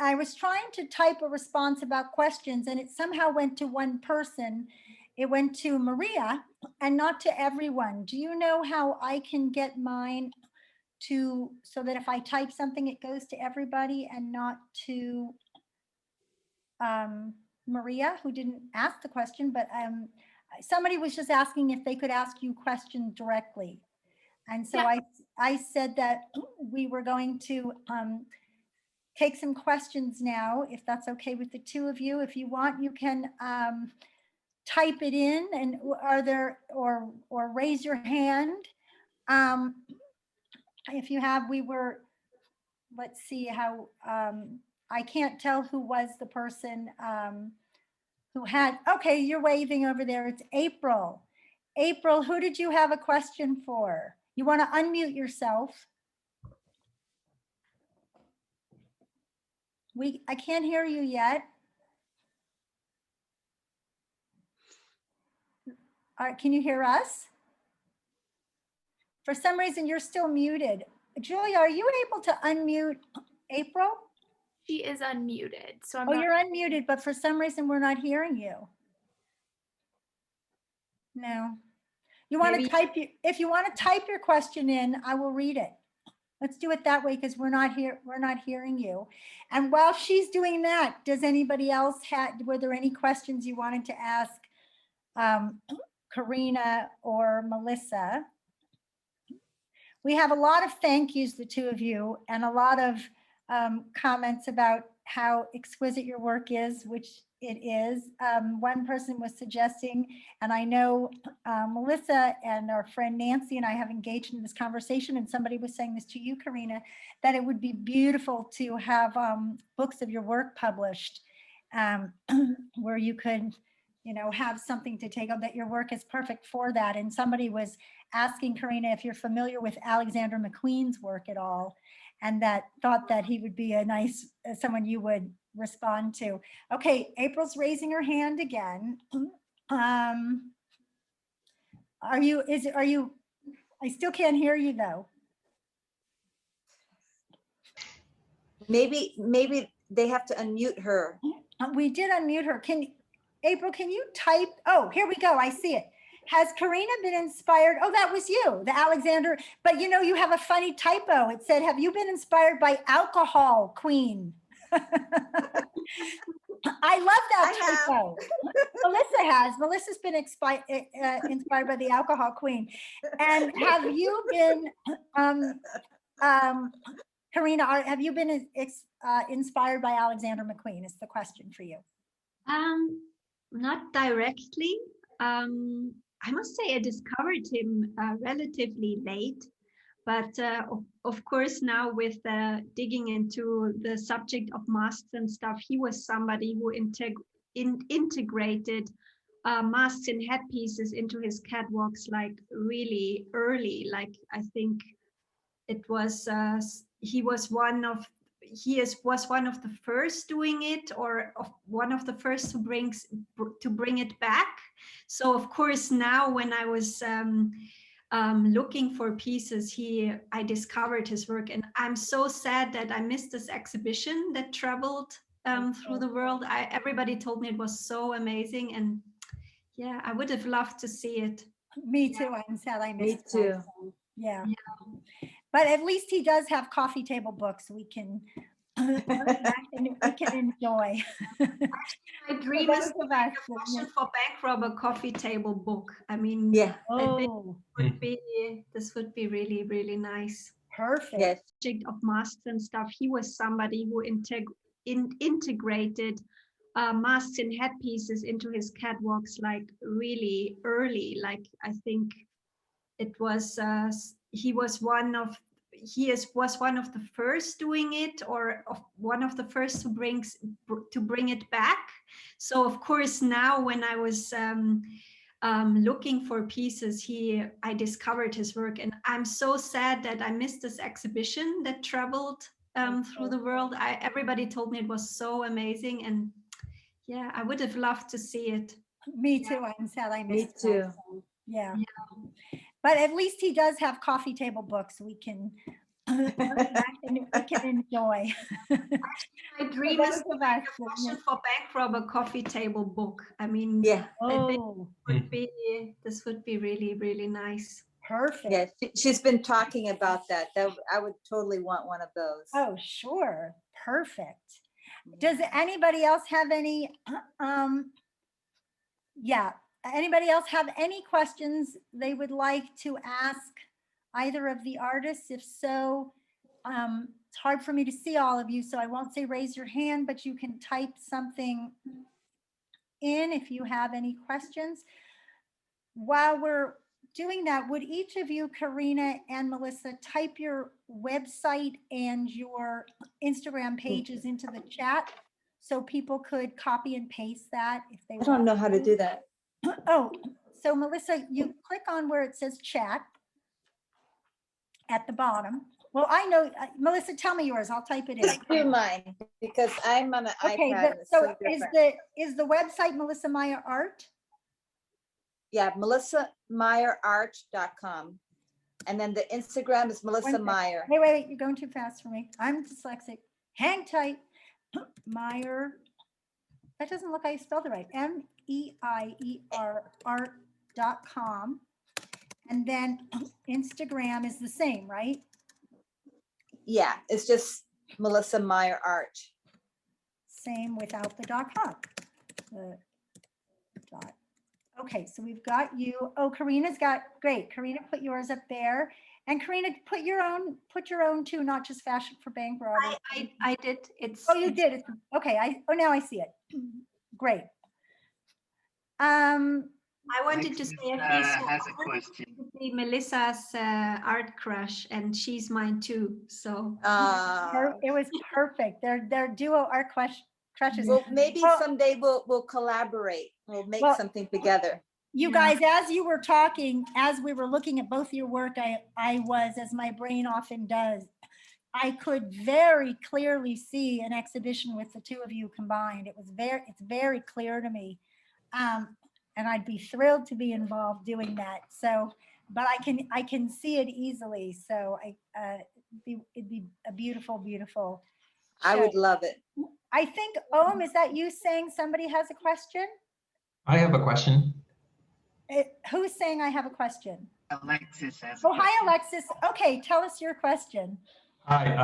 I was trying to type a response about questions, and it somehow went to one person. It went to Maria and not to everyone. Do you know how I can get mine to, so that if I type something, it goes to everybody and not to Maria, who didn't ask the question, but somebody was just asking if they could ask you questions directly. And so Yeah. I said that we were going to take some questions now, if that's okay with the two of you. If you want, you can type it in, and are there, or raise your hand. If you have, let's see how, I can't tell who was the person who had, okay, you're waving over there. It's April. April, who did you have a question for? You want to unmute yourself. I can't hear you yet. Can you hear us? For some reason, you're still muted. Julia, are you able to unmute April? She is unmuted. So you're unmuted, but for some reason, we're not hearing you. No. You want to type, if you want to type your question in, I will read it. Let's do it that way, because we're not hearing you. And while she's doing that, does anybody else were there any questions you wanted to ask Carina or Melissa? We have a lot of thank yous, the two of you, and a lot of comments about how exquisite your work is, which it is. One person was suggesting, and I know Melissa and our friend Nancy and I have engaged in this conversation, and somebody was saying this to you, Carina, that it would be beautiful to have books of your work published, where you could, you know, have something to take on, that your work is perfect for that. And somebody was asking Carina if you're familiar with Alexander McQueen's work at all, and that thought that he would be a nice, someone you would respond to. Okay, April's raising her hand again. I still can't hear you though. Maybe they have to unmute her. We did unmute her. April, can you type? Oh, here we go. I see it. Has Carina been inspired? Oh, that was you, the Alexander. But you know, you have a funny typo. It said, have you been inspired by alcohol queen? I love that I have. typo. Melissa has. Melissa's been inspired by the alcohol queen. And have you been, Carina, have you been inspired by Alexander McQueen is the question for you. Not directly. I must say I discovered him relatively late, but of course now with digging into the subject of masks and stuff, he was somebody who integrated masks and headpieces into his catwalks like really early. Like I think it was was one of the first doing it, or one of the first to bring it back. So of course now when I was looking for pieces, I discovered his work, and I'm so sad that I missed this exhibition that traveled through the world. Everybody told me it was so amazing, and yeah, I would have loved to see it. Me too. I'm sad I missed Me too. Yeah. But at least he does have coffee table books we can enjoy. My dream is to make a Fashion for Bank Robber coffee table book. I mean, Yeah. I think this would be really, really nice. Perfect. Yes. Subject of masks and stuff. He was somebody who integrated masks and headpieces into his catwalks like really early. Like I think it was was one of the first doing it, or one of the first to bring it back. So of course now when I was looking for pieces, I discovered his work, and I'm so sad that I missed this exhibition that traveled through the world. Everybody told me it was so amazing, and yeah, I would have loved to see it. Me too. I'm sad I missed Me too. Yeah. But at least he does have coffee table books we can enjoy. My dream is to make a Fashion for Bank Robber coffee table book. I mean, Yeah. I think this would be really, really nice. Perfect. Yeah, she's been talking about that. I would totally want one of those. Oh, sure. Perfect. Does anybody else have any, anybody else have any questions they would like to ask either of the artists? If so, it's hard for me to see all of you, so I won't say raise your hand, but you can type something in if you have any questions. While we're doing that, would each of you, Carina and Melissa, type your website and your Instagram pages into the chat so people could copy and paste that if they want? I don't know how to do that. Oh, so Melissa, you click on where it says chat at the bottom. Well, I know, Melissa, tell me yours. I'll type it in. Do mine, because I'm on an Okay, iPad. And it's so different. is the website Melissa Meier Art? Yeah, melissameyerart.com. And then the Instagram is Melissa Meier. Wait, you're going too fast for me. I'm dyslexic. Hang tight. Meier. That doesn't look like I spelled it right. MEIER art.com. And then Instagram is the same, right? Yeah, it's just Melissa Meier Art. Same without the .com. The dot. Okay, so we've got you. Oh, Karina's got, great. Carina put yours up there. And Carina, put your own too, not just Fashion for Bank Robber. I did. Oh, you did. It's okay. Now I see it. Great. I wanted to say has a question. Melissa's art crush, and she's mine too. So it was perfect. They're duo art crushes. Well, maybe someday we'll collaborate. We'll make something together. You guys, as you were talking, as we were looking at both your work, I was, as my brain often does, I could very clearly see an exhibition with the two of you combined. It's very clear to me. And I'd be thrilled to be involved doing that. So, but I can see it easily. So it'd be a beautiful, beautiful show. I would love it. I think, is that you saying somebody has a question? I have a question. Who's saying I have a question? Alexis has a Oh, hi, question. Alexis. Okay, tell us your question. Hi,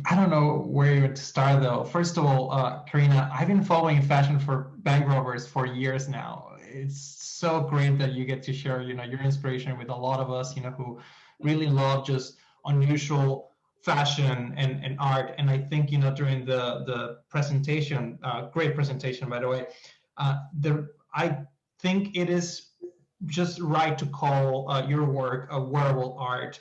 I don't know where to start though. First of all, Carina, I've been following fashion for bank robbers for years now. It's so great that you get to share, your inspiration with a lot of us, who really love just unusual fashion and art. And I think, during the presentation, great presentation, by the way, I think it is just right to call your work a wearable art,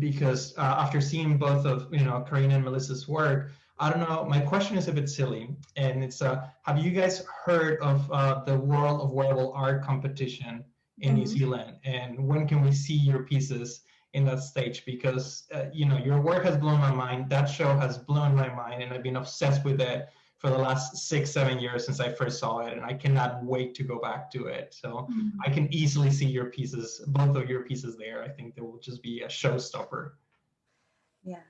because after seeing both of Carina and Melissa's work, I don't know. My question is a bit silly, and it's have you guys heard of the World of Wearable Art competition in New Zealand, and when can we see your pieces in that stage? Because your work has blown my mind. That show has blown my mind, and I've been obsessed with it for the last 6-7 years since I first saw it, and I cannot wait to go back to it. So I can easily see your pieces, both of your pieces there. I think they will just be a showstopper. Yeah.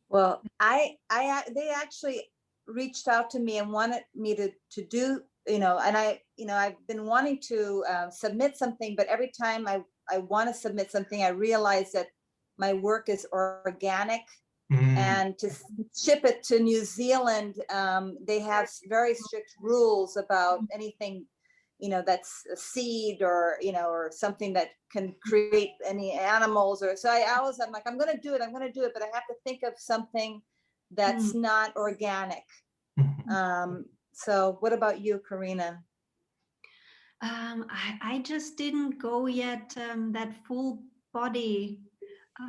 Well, they actually reached out to me and wanted me to do, and I've been wanting to submit something, but every time I want to submit something, I realize that my work is organic. And to ship it to New Zealand, they have very strict rules about anything, that's a seed or, or something that can create any animals or, so I'm like, I'm going to do it, but I have to think of something that's not organic. So what about you, Carina? I just didn't go yet, that full body.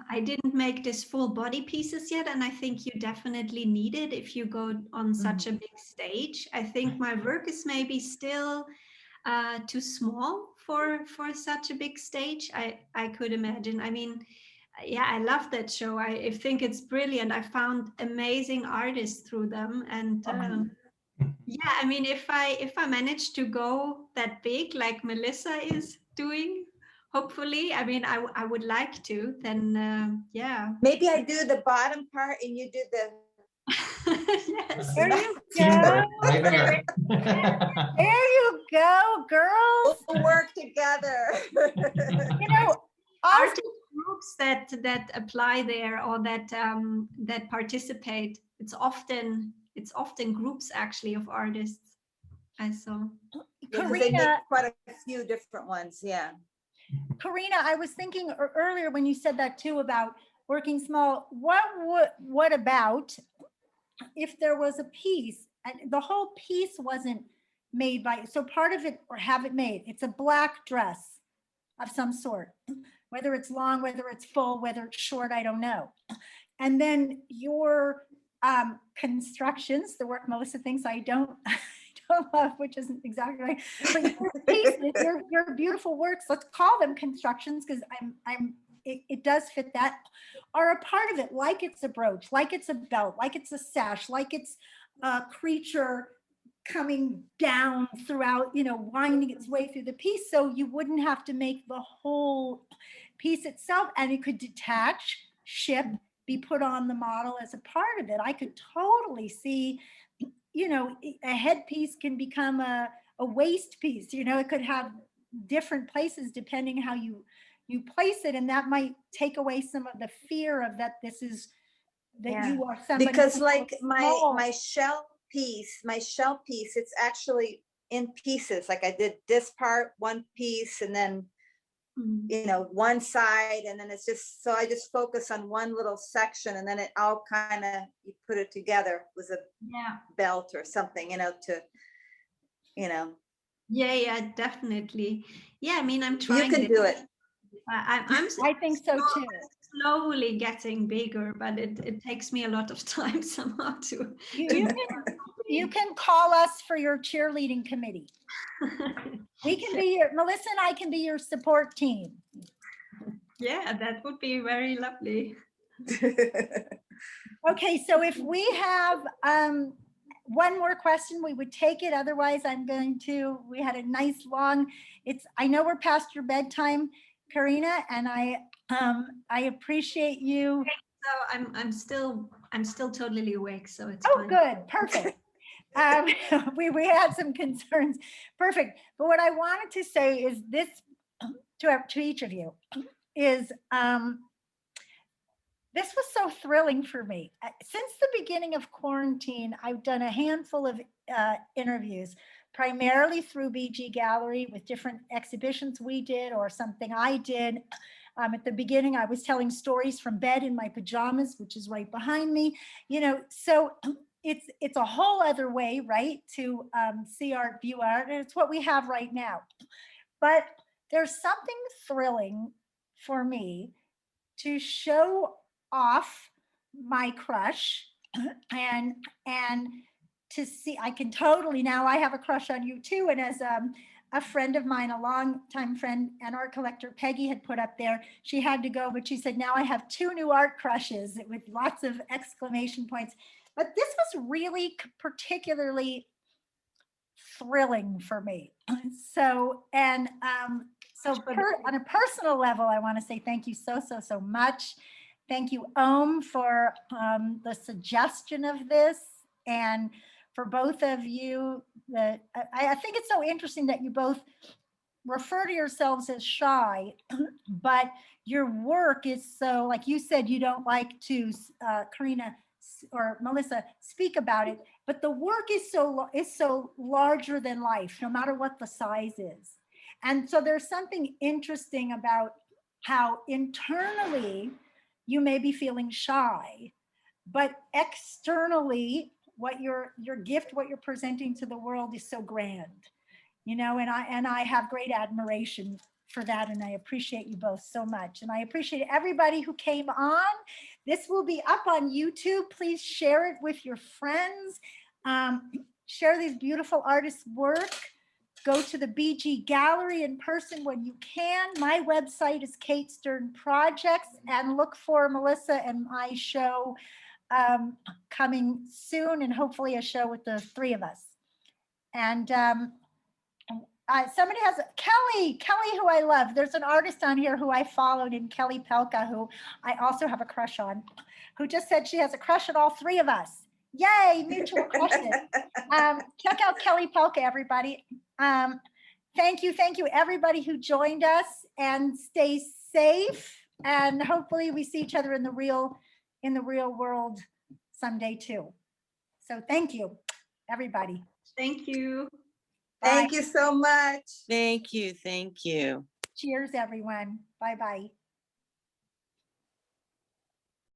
I didn't make this full body pieces yet, and I think you definitely need it if you go on such a big stage. I think my work is maybe still too small for such a big stage. I could imagine. I mean, yeah, I love that show. I think it's brilliant. I found amazing artists through them, and yeah, I mean, if I manage to go that big like Melissa is doing, hopefully, I mean, I would like to, then yeah. Maybe I do the bottom part and you do the Yes. There you Teamwork, go. right there. There you go, girls. we'll work together. Artist groups that apply there or that participate, it's often groups actually of artists. I saw. Because they make quite a few different ones. Yeah. Carina, I was thinking earlier when you said that too about working small, what about if there was a piece and the whole piece wasn't made by, so part of it, or have it made, it's a black dress of some sort, whether it's long, whether it's full, whether it's short, I don't know. And then your constructions, the work Melissa thinks I don't love, which isn't exactly right, but your pieces, your beautiful works, let's call them constructions, because it does fit that, are a part of it, like it's a brooch, like it's a belt, like it's a sash, like it's a creature coming down throughout, winding its way through the piece. So you wouldn't have to make the whole piece itself, and it could detach, ship, be put on the model as a part of it. I could totally see, a headpiece can become a waist piece, it could have different places depending how you place it, and that might take away some of the fear of that you are somebody. Because like my shell piece, it's actually in pieces. Like I did this part, one piece, and then one side, and then it's just, so I just focus on one little section, and then it all kind of, you put it together with a belt or something, Yeah, definitely. Yeah, I mean, I'm trying. You can do it. I think so too. Slowly getting bigger, but it takes me a lot of time somehow to. You can call us for your cheerleading committee. We can be Melissa and I can be your support team. Yeah, that would be very lovely. Okay, so if we have one more question, we would take it. Otherwise, we had a nice long, I know we're past your bedtime, Carina, and I appreciate you. So I'm still totally awake, so it's Oh, fine. good, perfect. Um, we had some concerns. Perfect. But what I wanted to say is this to each of you is this was so thrilling for me. Since the beginning of quarantine, I've done a handful of interviews, primarily through BG Gallery with different exhibitions we did or something I did. At the beginning, I was telling stories from bed in my pajamas, which is right behind me. You know, so it's a whole other way, right, to see art, view art, and it's what we have right now. But there's something thrilling for me to show off my crush and to see, I can totally, now I have a crush on you too. And as a friend of mine, a longtime friend and art collector, Peggy, had put up there, she had to go, but she said, now I have 2 new art crushes with lots of exclamation points. But this was really particularly thrilling for me. So, and on a personal level, I want to say thank you so much. Thank you, Om, for the suggestion of this, and for both of you. I think it's so interesting that you both refer to yourselves as shy, but your work is so, like you said, you don't like to, Carina or Melissa, speak about it, but the work is so larger than life, no matter what the size is. And so there's something interesting about how internally you may be feeling shy, but externally, what your gift, what you're presenting to the world is so grand, you know, and I have great admiration for that, and I appreciate you both so much. And I appreciate everybody who came on. This will be up on YouTube. Please share it with your friends. Share these beautiful artists' work. Go to the BG Gallery in person when you can. My website is Kate Stern Projects, and look for Melissa and my show coming soon, and hopefully a show with the 3 of us. And somebody has Kelly, who I love. There's an artist on here who I followed named Kelly Pelka, who I also have a crush on, who just said she has a crush on all 3 of us. Yay, mutual crushes. Check out Kelly Pelka, everybody. Thank you, everybody who joined us, and stay safe. And hopefully we see each other in the real world someday too. So thank you, everybody. Thank you. Thank you so much. Thank you. Thank you. Cheers, everyone. Bye-bye.